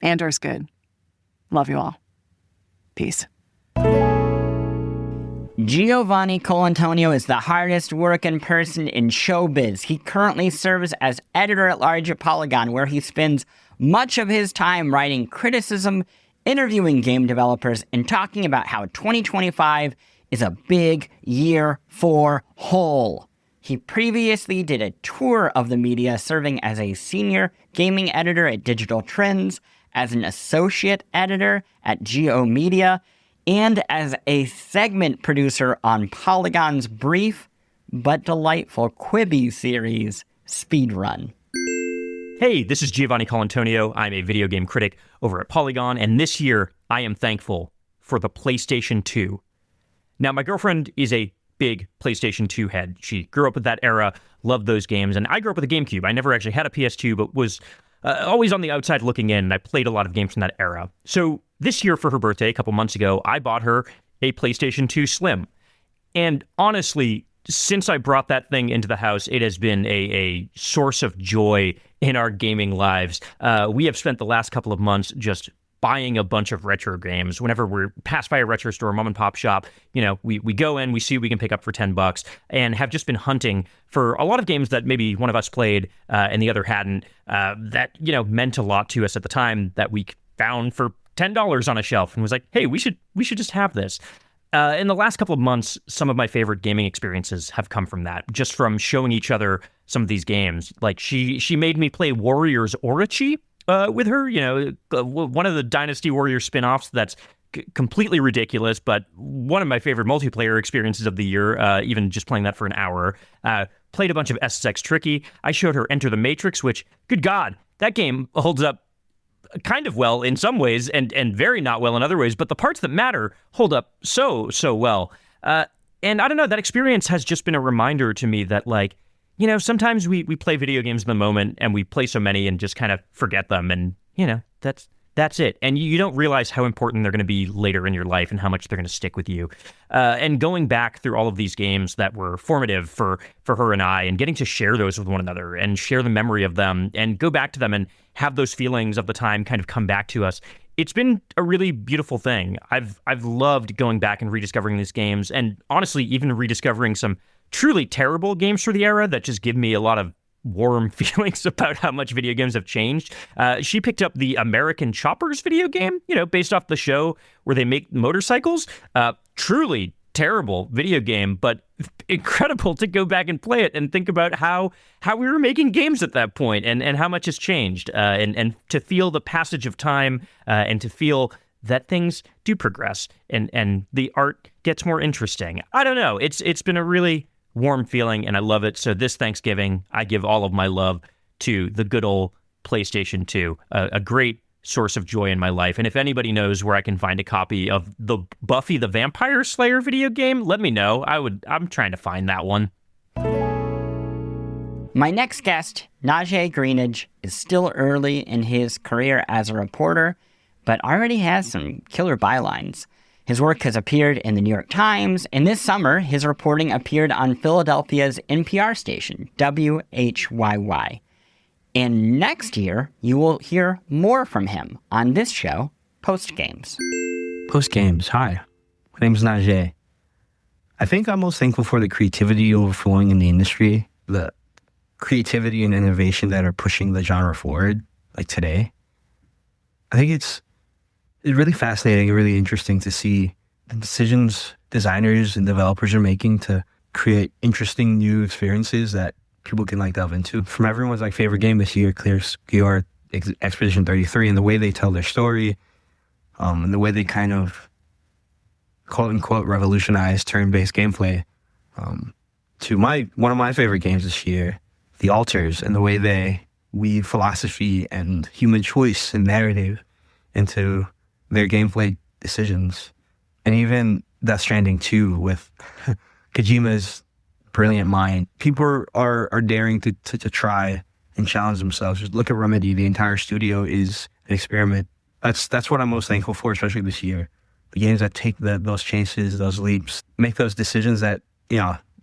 Andor's good. Love you all. Peace. Giovanni Colantonio is the hardest working person in showbiz. He currently serves as editor-at-large at Polygon, where he spends much of his time writing criticism, interviewing game developers, and talking about how 2025 is a big year for whole. He previously did a tour of the media, serving as a senior gaming editor at Digital Trends, as an associate editor at Geo Media, and as a segment producer on Polygon's brief but delightful Quibi series, Speedrun. Hey, this is Giovanni Colantonio. I'm a video game critic over at Polygon, and this year I am thankful for the PlayStation 2. Now, my girlfriend is a big PlayStation 2 head. She grew up with that era, loved those games, and I grew up with a GameCube. I never actually had a PS2, but was always on the outside looking in, and I played a lot of games from that era. So this year for her birthday, a couple months ago, I bought her a PlayStation 2 Slim. And honestly, since I brought that thing into the house, it has been a source of joy in our gaming lives. We have spent the last couple of months just buying a bunch of retro games. Whenever we're passed by a retro store, mom and pop shop, we go in, we see what we can pick up for $10, and have just been hunting for a lot of games that maybe one of us played and the other hadn't, that, meant a lot to us at the time, that we found for $10 on a shelf and was like, hey, we should just have this. In the last couple of months, some of my favorite gaming experiences have come from that, just from showing each other some of these games. Like she made me play Warriors Orochi with her, one of the Dynasty Warriors spin-offs that's completely ridiculous, but one of my favorite multiplayer experiences of the year, even just playing that for an hour. Played a bunch of SSX Tricky. I showed her Enter the Matrix, which, good God, that game holds up kind of well in some ways and very not well in other ways, but the parts that matter hold up so well. And I don't know, that experience has just been a reminder to me that, like, sometimes we play video games in the moment and we play so many and just kind of forget them, and that's it. And you don't realize how important they're going to be later in your life and how much they're going to stick with you. And going back through all of these games that were formative for her and I, and getting to share those with one another and share the memory of them and go back to them and have those feelings of the time kind of come back to us. It's been a really beautiful thing. I've loved going back and rediscovering these games, and honestly, even rediscovering some truly terrible games for the era that just give me a lot of warm feelings about how much video games have changed. She picked up the American Choppers video game, based off the show where they make motorcycles. Truly terrible video game, but incredible to go back and play it and think about how we were making games at that point, and how much has changed, and to feel the passage of time, and to feel that things do progress and the art gets more interesting. I don't know. It's been a really warm feeling, and I love it. So this Thanksgiving, I give all of my love to the good old PlayStation 2, a great source of joy in my life. And if anybody knows where I can find a copy of the Buffy the Vampire Slayer video game, let me know. I'm trying to find that one. My next guest, Najay Greenidge, is still early in his career as a reporter, but already has some killer bylines. His work has appeared in the New York Times, and this summer, his reporting appeared on Philadelphia's NPR station, WHYY. And next year, you will hear more from him on this show, Post Games. Post Games, hi. My name is Najay. I think I'm most thankful for the creativity overflowing in the industry, the creativity and innovation that are pushing the genre forward, like today. I think it's really fascinating and really interesting to see the decisions designers and developers are making to create interesting new experiences that people can delve into. From everyone's favorite game this year, Clear Expedition 33, and the way they tell their story, and the way they kind of quote unquote revolutionize turn-based gameplay, to one of my favorite games this year, The Alters, and the way they weave philosophy and human choice and narrative into their gameplay decisions. And even Death Stranding 2 with Kojima's brilliant mind. People are daring to try and challenge themselves. Just look at Remedy. The entire studio is an experiment. That's what I'm most thankful for, especially this year. The games that take those chances, those leaps, make those decisions that,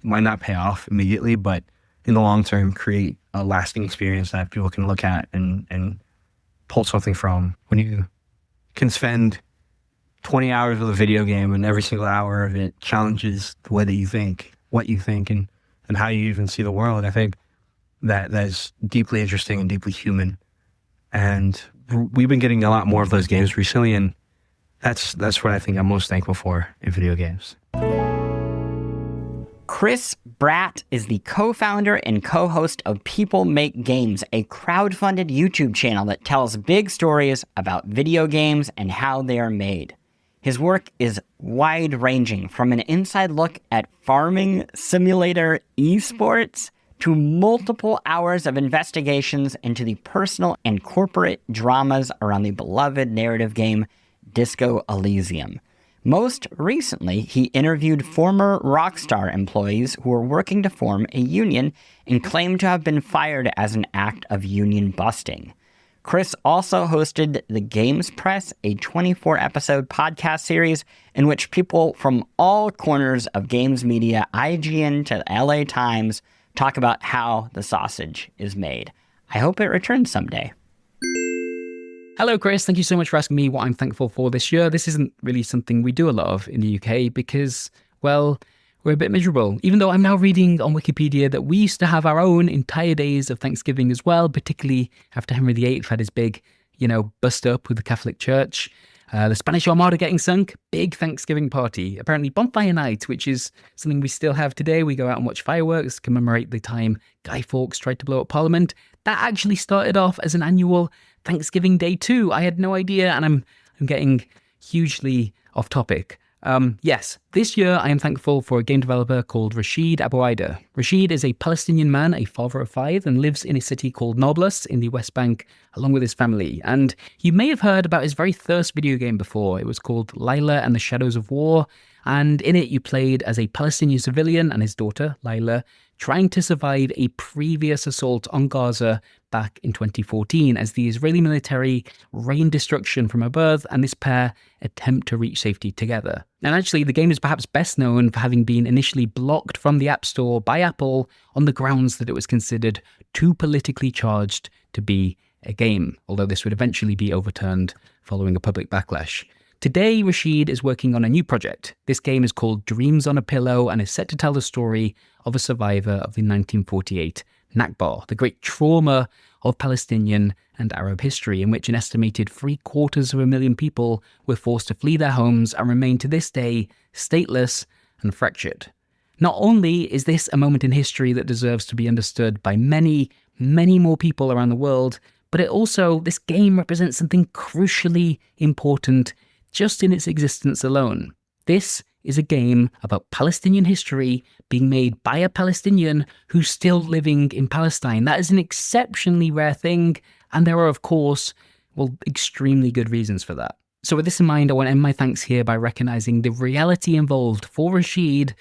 might not pay off immediately, but in the long term, create a lasting experience that people can look at and pull something from. When you can spend 20 hours with a video game and every single hour of it challenges the way that you think, what you think, and how you even see the world, I think that is deeply interesting and deeply human. And we've been getting a lot more of those games recently, and that's what I think I'm most thankful for in video games. Chris Bratt is the co-founder and co-host of People Make Games, a crowdfunded YouTube channel that tells big stories about video games and how they are made. His work is wide-ranging, from an inside look at farming simulator esports to multiple hours of investigations into the personal and corporate dramas around the beloved narrative game Disco Elysium. Most recently, he interviewed former Rockstar employees who were working to form a union and claimed to have been fired as an act of union busting. Chris also hosted The Games Press, a 24-episode podcast series in which people from all corners of games media, IGN to LA Times, talk about how the sausage is made. I hope it returns someday. Hello, Chris. Thank you so much for asking me what I'm thankful for this year. This isn't really something we do a lot of in the UK because, well, we're a bit miserable. Even though I'm now reading on Wikipedia that we used to have our own entire days of Thanksgiving as well, particularly after Henry VIII had his big, bust up with the Catholic Church. The Spanish Armada getting sunk, big Thanksgiving party. Apparently bonfire night, which is something we still have today. We go out and watch fireworks, commemorate the time Guy Fawkes tried to blow up Parliament. That actually started off as an annual Thanksgiving Day too. I had no idea, and I'm getting hugely off topic. Yes, this year I am thankful for a game developer called Rashid Abuaida. Rashid is a Palestinian man, a father of 5, and lives in a city called Nablus in the West Bank along with his family. And you may have heard about his very first video game before. It was called Layla and the Shadows of War. And in it, you played as a Palestinian civilian and his daughter, Layla, trying to survive a previous assault on Gaza back in 2014 as the Israeli military rained destruction from above and this pair attempt to reach safety together. And actually, the game is perhaps best known for having been initially blocked from the App Store by Apple on the grounds that it was considered too politically charged to be a game, although this would eventually be overturned following a public backlash. Today, Rashid is working on a new project. This game is called Dreams on a Pillow and is set to tell the story of a survivor of the 1948 Nakba, the great trauma of Palestinian and Arab history, in which an estimated 750,000 people were forced to flee their homes and remain to this day stateless and fractured. Not only is this a moment in history that deserves to be understood by many, many more people around the world, but this game represents something crucially important just in its existence alone. This is a game about Palestinian history being made by a Palestinian who's still living in Palestine. That is an exceptionally rare thing, and there are, of course, extremely good reasons for that. So with this in mind, I want to end my thanks here by recognizing the reality involved for Rashid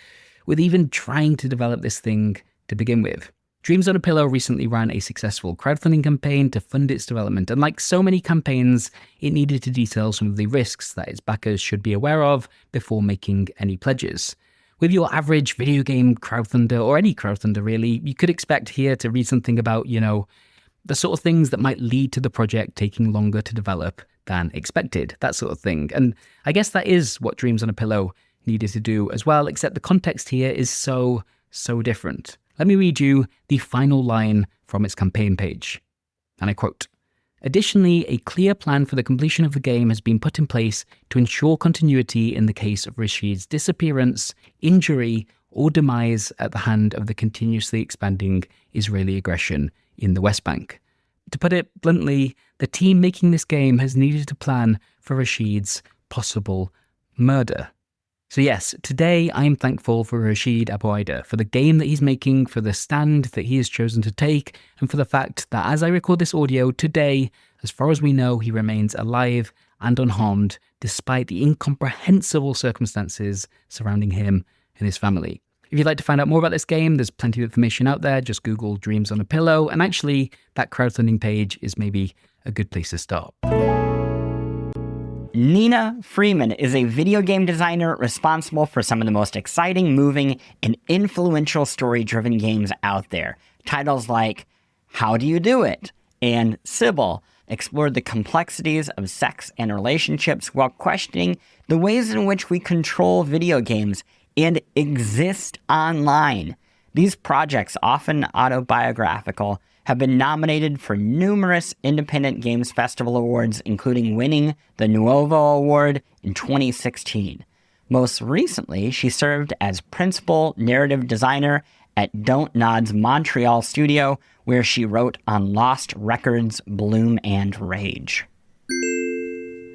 with even trying to develop this thing to begin with. Dreams on a Pillow recently ran a successful crowdfunding campaign to fund its development, and like so many campaigns, it needed to detail some of the risks that its backers should be aware of before making any pledges. With your average video game crowdfunder, or any crowdfunder really, you could expect here to read something about, the sort of things that might lead to the project taking longer to develop than expected, that sort of thing. And I guess that is what Dreams on a Pillow needed to do as well, except the context here is so different. Let me read you the final line from its campaign page. And I quote, "Additionally, a clear plan for the completion of the game has been put in place to ensure continuity in the case of Rashid's disappearance, injury, or demise at the hand of the continuously expanding Israeli aggression in the West Bank." To put it bluntly, the team making this game has needed to plan for Rashid's possible murder. So yes, today I'm thankful for Rashid Abuaida, for the game that he's making, for the stand that he has chosen to take, and for the fact that as I record this audio today, as far as we know, he remains alive and unharmed, despite the incomprehensible circumstances surrounding him and his family. If you'd like to find out more about this game, there's plenty of information out there. Just Google Dreams on a Pillow, and actually, that crowdfunding page is maybe a good place to start. Nina Freeman is a video game designer responsible for some of the most exciting, moving, and influential story-driven games out there. Titles like How Do You Do It? And Sybil explored the complexities of sex and relationships while questioning the ways in which we control video games and exist online. These projects, often autobiographical, have been nominated for numerous Independent Games Festival awards, including winning the Nuovo Award in 2016. Most recently, she served as principal narrative designer at Don't Nod's Montreal studio, where she wrote on Lost Records, Bloom and Rage.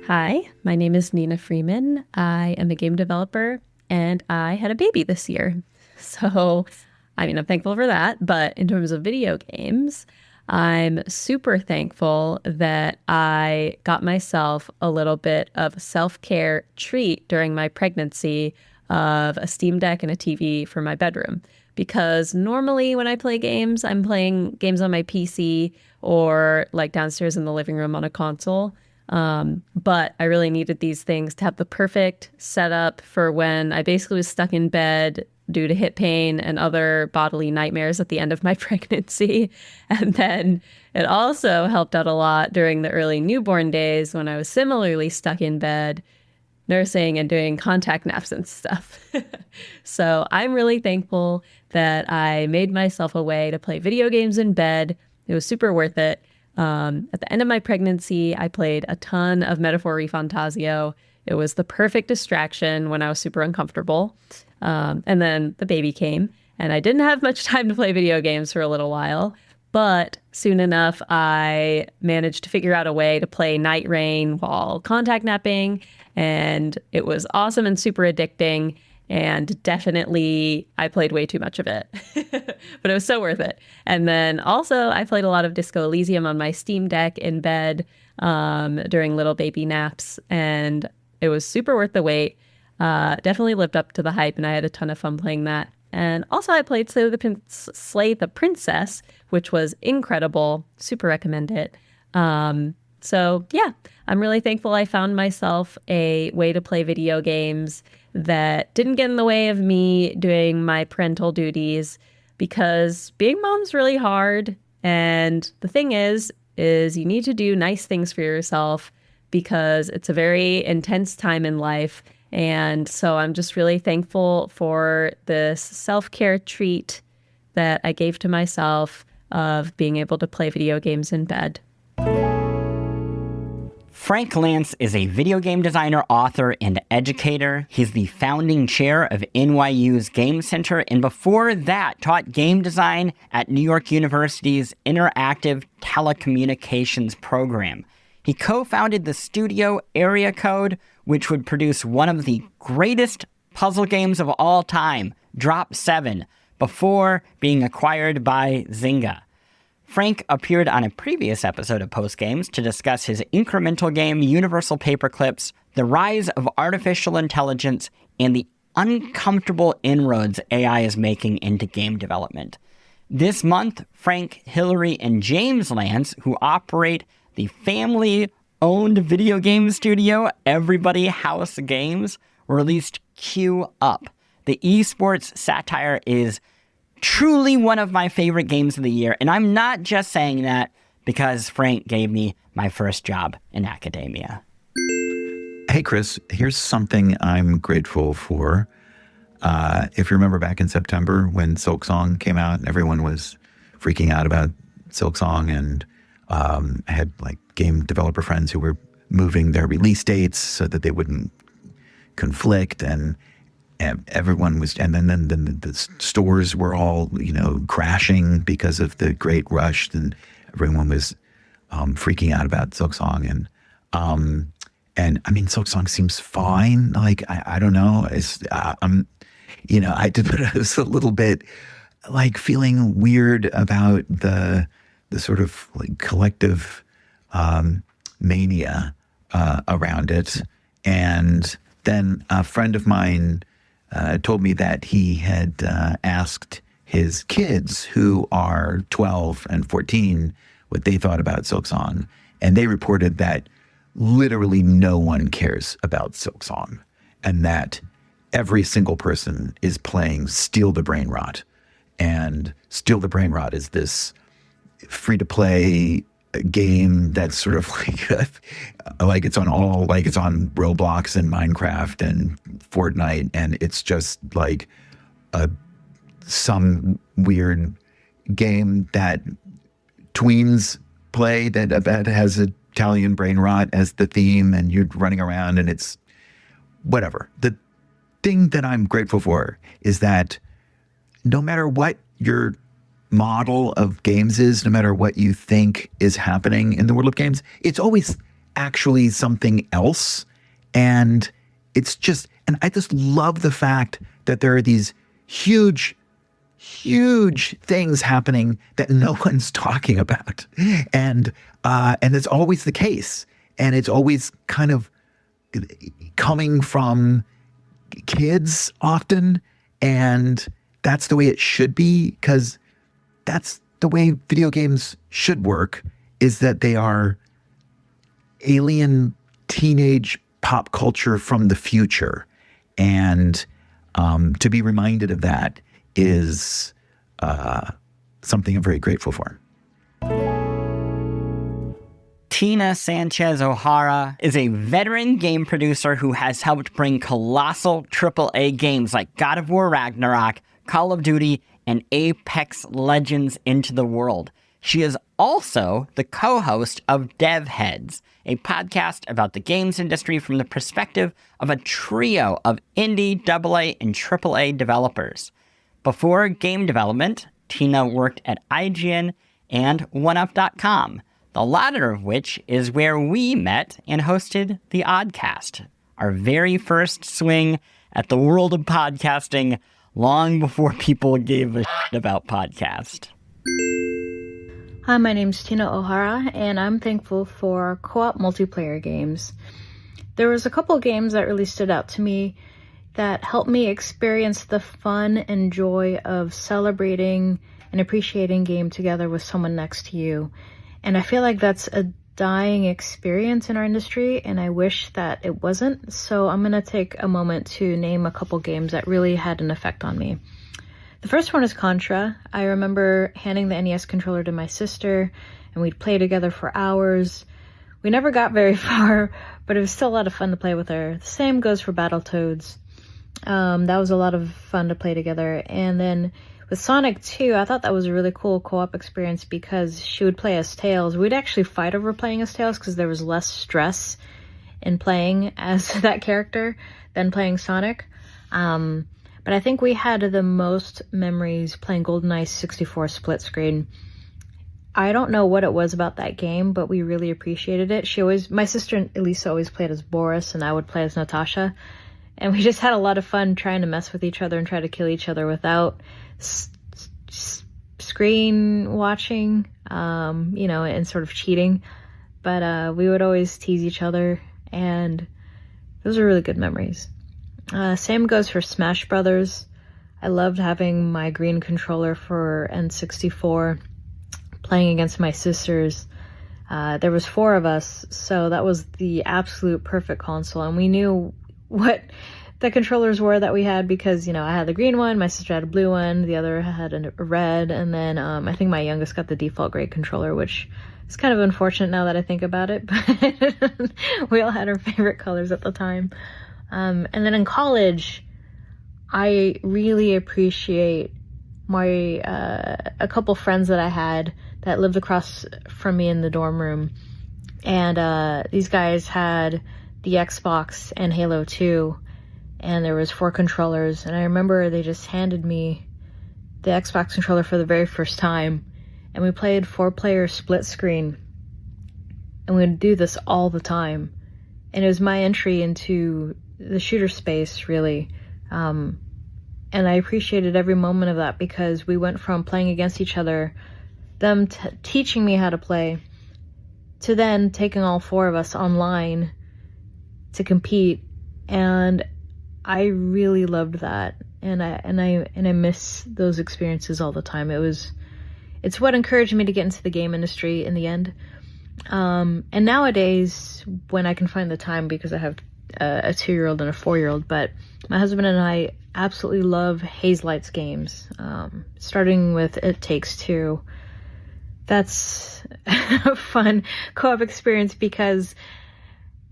Hi, my name is Nina Freeman. I am a game developer, and I had a baby this year. So I'm thankful for that. But in terms of video games, I'm super thankful that I got myself a little bit of a self-care treat during my pregnancy of a Steam Deck and a TV for my bedroom. because normally when I play games, I'm playing games on my PC or like downstairs in the living room on a console. But I really needed these things to have the perfect setup for when I basically was stuck in bed due to hip pain and other bodily nightmares at the end of my pregnancy. And then it also helped out a lot during the early newborn days when I was similarly stuck in bed, nursing and doing contact naps and stuff. So I'm really thankful that I made myself a way to play video games in bed. It was super worth it. At the end of my pregnancy, I played a ton of Metaphor Fantasio. It was the perfect distraction when I was super uncomfortable. And then the baby came, and I didn't have much time to play video games for a little while. But soon enough, I managed to figure out a way to play Night Rain while contact napping, and it was awesome and super addicting. And definitely, I played way too much of it, but it was so worth it. And then also, I played a lot of Disco Elysium on my Steam Deck in bed during little baby naps, and it was super worth the wait. Definitely lived up to the hype, and I had a ton of fun playing that. And also, I played Slay the Princess, which was incredible. Super recommend it. So yeah, I'm really thankful I found myself a way to play video games that didn't get in the way of me doing my parental duties, because being mom's really hard. And the thing is you need to do nice things for yourself because it's a very intense time in life. And so I'm just really thankful for this self-care treat that I gave to myself of being able to play video games in bed. Frank Lance is a video game designer, author, and educator. He's the founding chair of NYU's Game Center, and before that taught game design at New York University's Interactive Telecommunications program. He co-founded the studio Area Code, which would produce one of the greatest puzzle games of all time, Drop 7, before being acquired by Zynga. Frank appeared on a previous episode of Post Games to discuss his incremental game Universal Paperclips, the rise of artificial intelligence, and the uncomfortable inroads AI is making into game development. This month, Frank, Hillary, and James Lance, who operate the family-owned video game studio Everybody House Games, released Q Up. The esports satire is truly one of my favorite games of the year, and I'm not just saying that because Frank gave me my first job in academia. Hey, Chris, here's something I'm grateful for. If you remember back in September when Silksong came out, everyone was freaking out about Silksong, and I had like game developer friends who were moving their release dates so that they wouldn't conflict, and everyone was, and then the stores were all, crashing because of the great rush, and everyone was freaking out about Silksong, and I mean, Silksong seems fine. Like I don't know, I was a little bit like feeling weird about the sort of like collective mania around it, and then a friend of mine told me that he had asked his kids, who are 12 and 14, what they thought about Silksong. And they reported that literally no one cares about Silksong, and that every single person is playing Steal the Brain Rot. And Steal the Brain Rot is this free-to-play game that's sort of like it's on Roblox and Minecraft and Fortnite, and it's just like some weird game that tweens play that has Italian brain rot as the theme, and you're running around, and it's whatever. The thing that I'm grateful for is that no matter what your model of games is, no matter what you think is happening in the world of games, it's always actually something else. And I just love the fact that there are these huge things happening that no one's talking about. And it's always the case. And it's always kind of coming from kids often. And that's the way it should be, because that's the way video games should work, is that they are alien teenage pop culture from the future. And to be reminded of that is something I'm very grateful for. Tina Sanchez O'Hara is a veteran game producer who has helped bring colossal AAA games like God of War Ragnarok, Call of Duty, and Apex Legends into the world. She is also the co-host of Dev Heads, a podcast about the games industry from the perspective of a trio of indie, AA, and AAA developers. Before game development, Tina worked at IGN and OneUp.com, the latter of which is where we met and hosted the Oddcast, our very first swing at the world of podcasting long before people gave a shit about podcast. Hi, my name's Tina O'Hara, and I'm thankful for co-op multiplayer games. There was a couple games that really stood out to me that helped me experience the fun and joy of celebrating and appreciating game together with someone next to you. And I feel like that's a dying experience in our industry, and I wish that it wasn't. So I'm going to take a moment to name a couple games that really had an effect on me. The first one is Contra. I remember handing the NES controller to my sister, and we'd play together for hours. We never got very far, but it was still a lot of fun to play with her. The same goes for Battletoads. That was a lot of fun to play together. And then with Sonic 2, I thought that was a really cool co-op experience because she would play as Tails. We'd actually fight over playing as Tails because there was less stress in playing as that character than playing Sonic. But I think we had the most memories playing GoldenEye 64 split screen. I don't know what it was about that game, but we really appreciated it. My sister Elisa always played as Boris, and I would play as Natasha. And we just had a lot of fun trying to mess with each other and try to kill each other without screen watching, and sort of cheating. But we would always tease each other, and those are really good memories. Same goes for Smash Brothers. I loved having my green controller for N64, playing against my sisters. There was 4 of us, so that was the absolute perfect console, and we knew what the controllers were that we had because, I had the green one, my sister had a blue one, the other had a red, and then I think my youngest got the default gray controller, which is kind of unfortunate now that I think about it, but we all had our favorite colors at the time. And then in college, I really appreciate a couple friends that I had that lived across from me in the dorm room, and these guys had the Xbox and Halo 2, and there was 4 controllers, and I remember they just handed me the Xbox controller for the very first time, and we played 4-player split screen, and we'd do this all the time, and it was my entry into the shooter space, really, and I appreciated every moment of that because we went from playing against each other, them teaching me how to play, to then taking all 4 of us online to compete, and I really loved that, and I miss those experiences all the time. It's what encouraged me to get into the game industry in the end. And nowadays, when I can find the time, because I have a 2-year-old and a 4-year-old, but my husband and I absolutely love Haze Lights games, starting with It Takes Two. That's a fun co-op experience because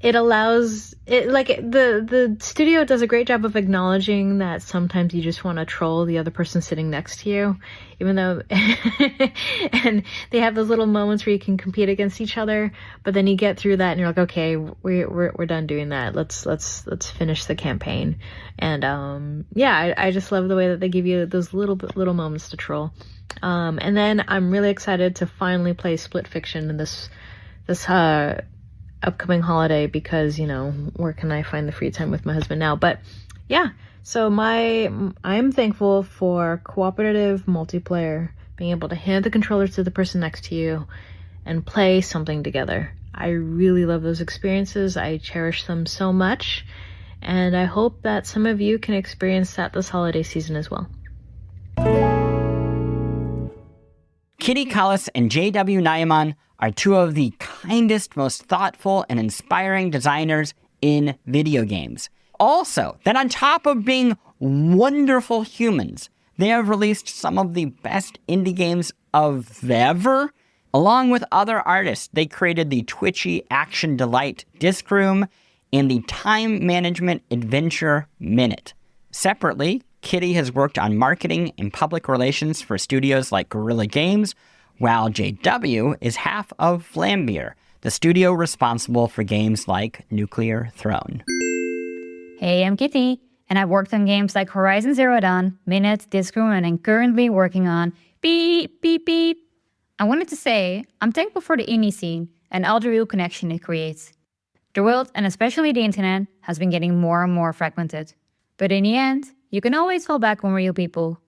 it allows it, like, the studio does a great job of acknowledging that sometimes you just want to troll the other person sitting next to you, even though and they have those little moments where you can compete against each other, but then you get through that and you're like, okay, we're done doing that, let's finish the campaign. And I just love the way that they give you those little moments to troll. And then I'm really excited to finally play Split Fiction in this upcoming holiday because, where can I find the free time with my husband now? But yeah, so I'm thankful for cooperative multiplayer, being able to hand the controller to the person next to you and play something together. I really love those experiences. I cherish them so much, and I hope that some of you can experience that this holiday season as well. Kitty Cullis and J.W. Naiman are two of the kindest, most thoughtful, and inspiring designers in video games. Also, that on top of being wonderful humans, they have released some of the best indie games of ever. Along with other artists, they created the twitchy action delight Disc Room and the time management adventure Minute. Separately, Kitty has worked on marketing and public relations for studios like Guerrilla Games, while JW is half of Flambeer, the studio responsible for games like Nuclear Throne. Hey, I'm Kitty, and I've worked on games like Horizon Zero Dawn, Minute, Disc Room, and I'm currently working on Beep, Beep, Beep. I wanted to say I'm thankful for the indie scene and all the real connection it creates. The world, and especially the internet, has been getting more and more fragmented. But in the end, you can always fall back on real people.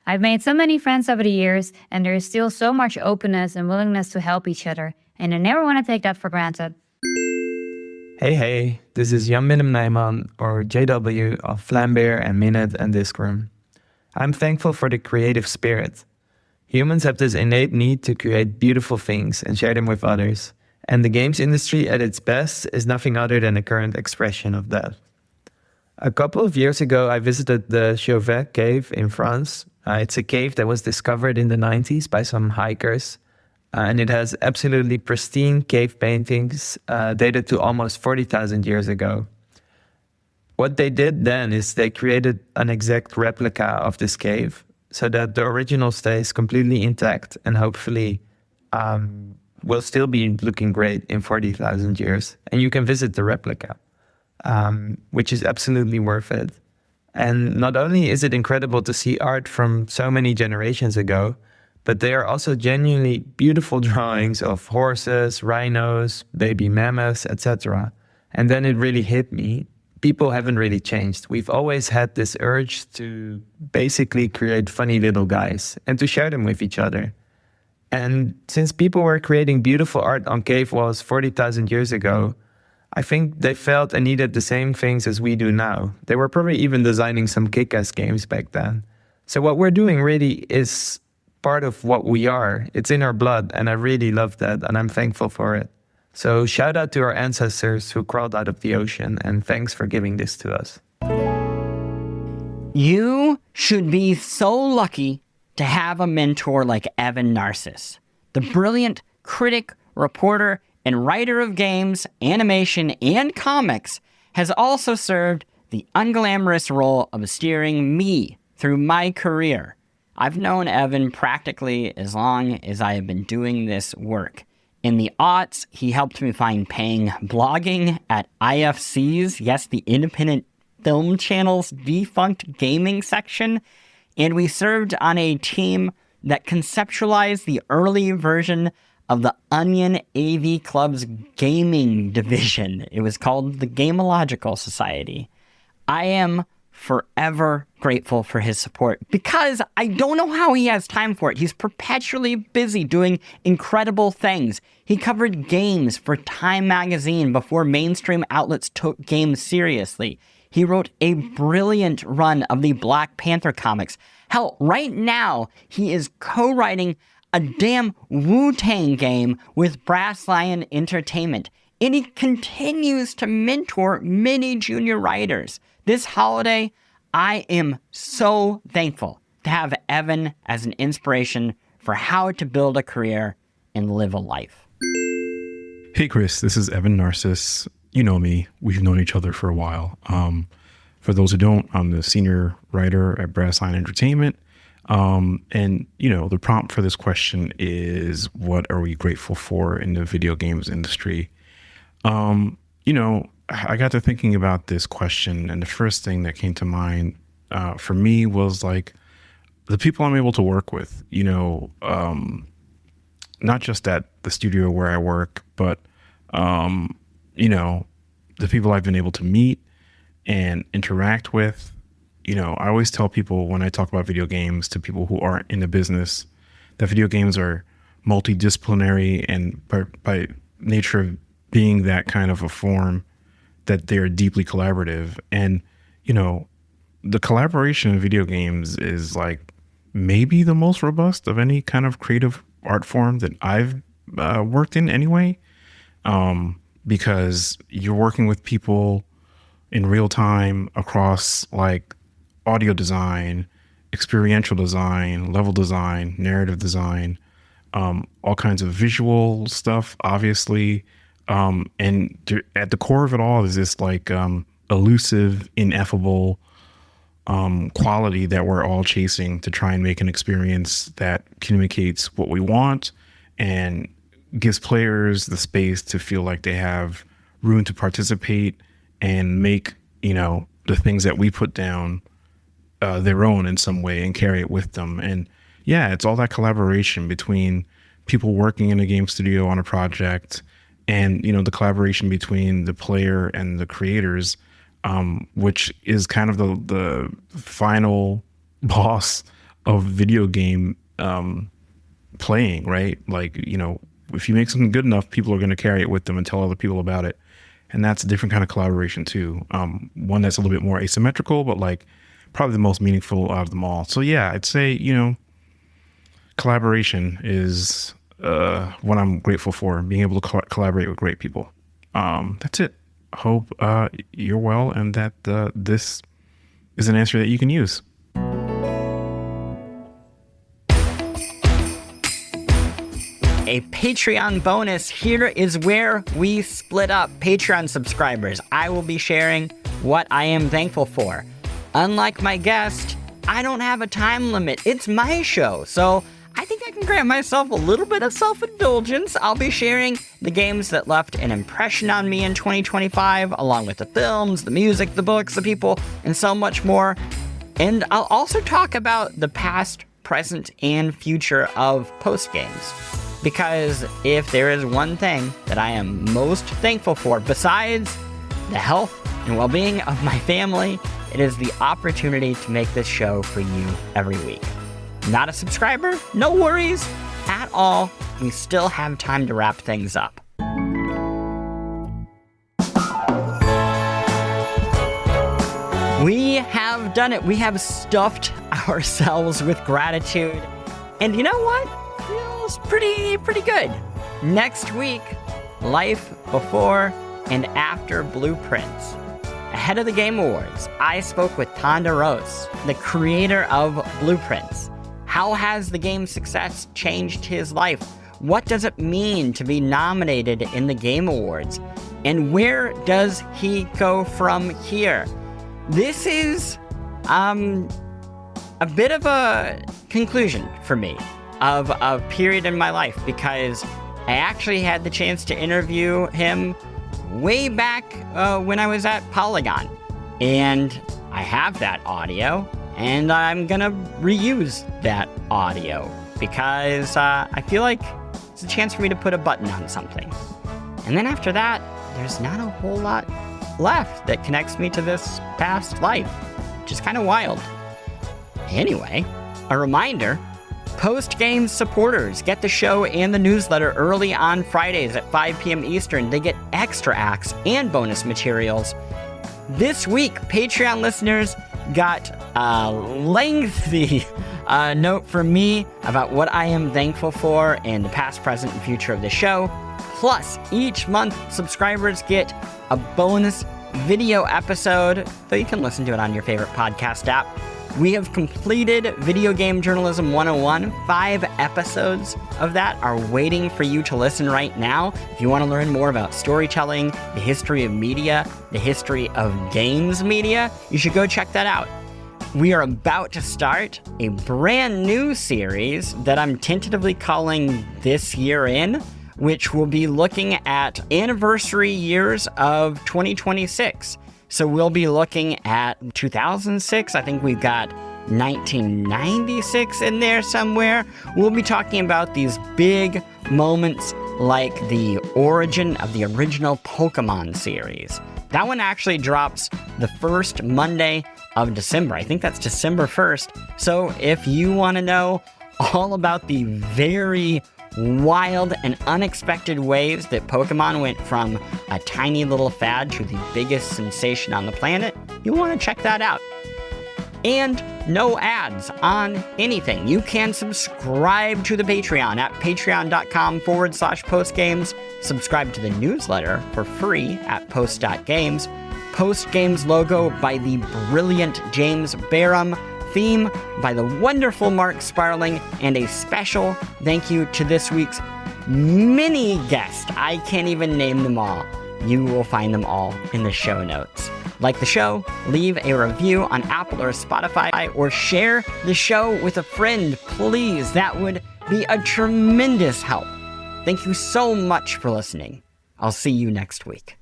I've made so many friends over the years, and there is still so much openness and willingness to help each other, and I never want to take that for granted. Hey, this is Jan-Willem Nijman, or JW, of Flambeer and Minute and Disc Room. I'm thankful for the creative spirit. Humans have this innate need to create beautiful things and share them with others, and the games industry at its best is nothing other than a current expression of that. A couple of years ago, I visited the Chauvet cave in France. It's a cave that was discovered in the 90s by some hikers, and it has absolutely pristine cave paintings dated to almost 40,000 years ago. What they did then is they created an exact replica of this cave so that the original stays completely intact and hopefully will still be looking great in 40,000 years. And you can visit the replica, which is absolutely worth it. And not only is it incredible to see art from so many generations ago, but they are also genuinely beautiful drawings of horses, rhinos, baby mammoths, etc. And then it really hit me. People haven't really changed. We've always had this urge to basically create funny little guys and to share them with each other. And since people were creating beautiful art on cave walls 40,000 years ago, I think they felt and needed the same things as we do now. They were probably even designing some kick-ass games back then. So what we're doing really is part of what we are. It's in our blood, and I really love that, and I'm thankful for it. So shout out to our ancestors who crawled out of the ocean, and thanks for giving this to us. You should be so lucky to have a mentor like Evan Narcisse, the brilliant critic, reporter, and writer of games, animation, and comics, has also served the unglamorous role of steering me through my career. I've known Evan practically as long as I have been doing this work. In the aughts, he helped me find paying blogging at IFC's, yes, the Independent Film Channel's defunct gaming section, and we served on a team that conceptualized the early version of the Onion AV Club's gaming division. It was called the Gamological Society. I am forever grateful for his support because I don't know how he has time for it. He's perpetually busy doing incredible things. He covered games for Time magazine before mainstream outlets took games seriously. He wrote a brilliant run of the Black Panther comics. Hell, right now, he is co-writing a damn Wu-Tang game with Brass Lion Entertainment. And he continues to mentor many junior writers. This holiday, I am so thankful to have Evan as an inspiration for how to build a career and live a life. Hey, Chris, this is Evan Narcisse. You know me. We've known each other for a while. For those who don't, I'm the senior writer at Brass Lion Entertainment. And, you know, the prompt for this question is, what are we grateful for in the video games industry? You know, I got to thinking about this question, and the first thing that came to mind for me was like the people I'm able to work with, you know, not just at the studio where I work, but, you know, the people I've been able to meet and interact with. You know, I always tell people when I talk about video games to people who aren't in the business that video games are multidisciplinary, and by nature of being that kind of a form, that they're deeply collaborative. And, you know, the collaboration in video games is like maybe the most robust of any kind of creative art form that I've worked in anyway, because you're working with people in real time across like audio design, experiential design, level design, narrative design, all kinds of visual stuff, obviously. And at the core of it all is this like elusive, ineffable quality that we're all chasing to try and make an experience that communicates what we want and gives players the space to feel like they have room to participate and make, the things that we put down their own in some way and carry it with them. And yeah, it's all that collaboration between people working in a game studio on a project and, the collaboration between the player and the creators, which is kind of the final boss of video game playing, right? Like, if you make something good enough, people are going to carry it with them and tell other people about it. And that's a different kind of collaboration too. One that's a little bit more asymmetrical, but like probably the most meaningful out of them all. So yeah, I'd say, collaboration is what I'm grateful for, being able to collaborate with great people. That's it. Hope you're well and that this is an answer that you can use. A Patreon bonus. Here is where we split up. Patreon subscribers, I will be sharing what I am thankful for. Unlike my guest, I don't have a time limit. It's my show, so I think I can grant myself a little bit of self-indulgence. I'll be sharing the games that left an impression on me in 2025, along with the films, the music, the books, the people, and so much more. And I'll also talk about the past, present, and future of post games. Because if there is one thing that I am most thankful for, besides the health and well-being of my family, it is the opportunity to make this show for you every week. Not a subscriber? No worries at all. We still have time to wrap things up. We have done it. We have stuffed ourselves with gratitude. And you know what? Feels pretty good. Next week, life before and after Blueprints. Ahead of the Game Awards, I spoke with Ponderos, the creator of Blueprints. How has the game's success changed his life? What does it mean to be nominated in the Game Awards? And where does he go from here? This is a bit of a conclusion for me of a period in my life, because I actually had the chance to interview him way back when I was at Polygon. And I have that audio, and I'm gonna reuse that audio because I feel like it's a chance for me to put a button on something. And then after that, there's not a whole lot left that connects me to this past life, which is kind of wild. Anyway, a reminder, post-game supporters get the show and the newsletter early on Fridays at 5 p.m. Eastern. They get extra acts and bonus materials. This week, Patreon listeners got a lengthy note from me about what I am thankful for in the past, present, and future of the show. Plus, each month, subscribers get a bonus video episode, though you can listen to it on your favorite podcast app. We have completed Video Game Journalism 101. 5 episodes of that are waiting for you to listen right now. If you want to learn more about storytelling, the history of media, the history of games media, you should go check that out. We are about to start a brand new series that I'm tentatively calling This Year In, which will be looking at anniversary years of 2026. So we'll be looking at 2006. I think we've got 1996 in there somewhere. We'll be talking about these big moments like the origin of the original Pokemon series. That one actually drops the first Monday of December. I think that's December 1st. So if you want to know all about the very wild and unexpected ways that Pokemon went from a tiny little fad to the biggest sensation on the planet, you'll want to check that out. and no ads on anything. You can subscribe to the Patreon at patreon.com/postgames. Subscribe to the newsletter for free at post.games. Post Games logo by the brilliant James Barham, theme by the wonderful Mark Sparling, and a special thank you to this week's many guests. I can't even name them all. You will find them all in the show notes. Like the show, leave a review on Apple or Spotify, or share the show with a friend, please. That would be a tremendous help. Thank you so much for listening. I'll see you next week.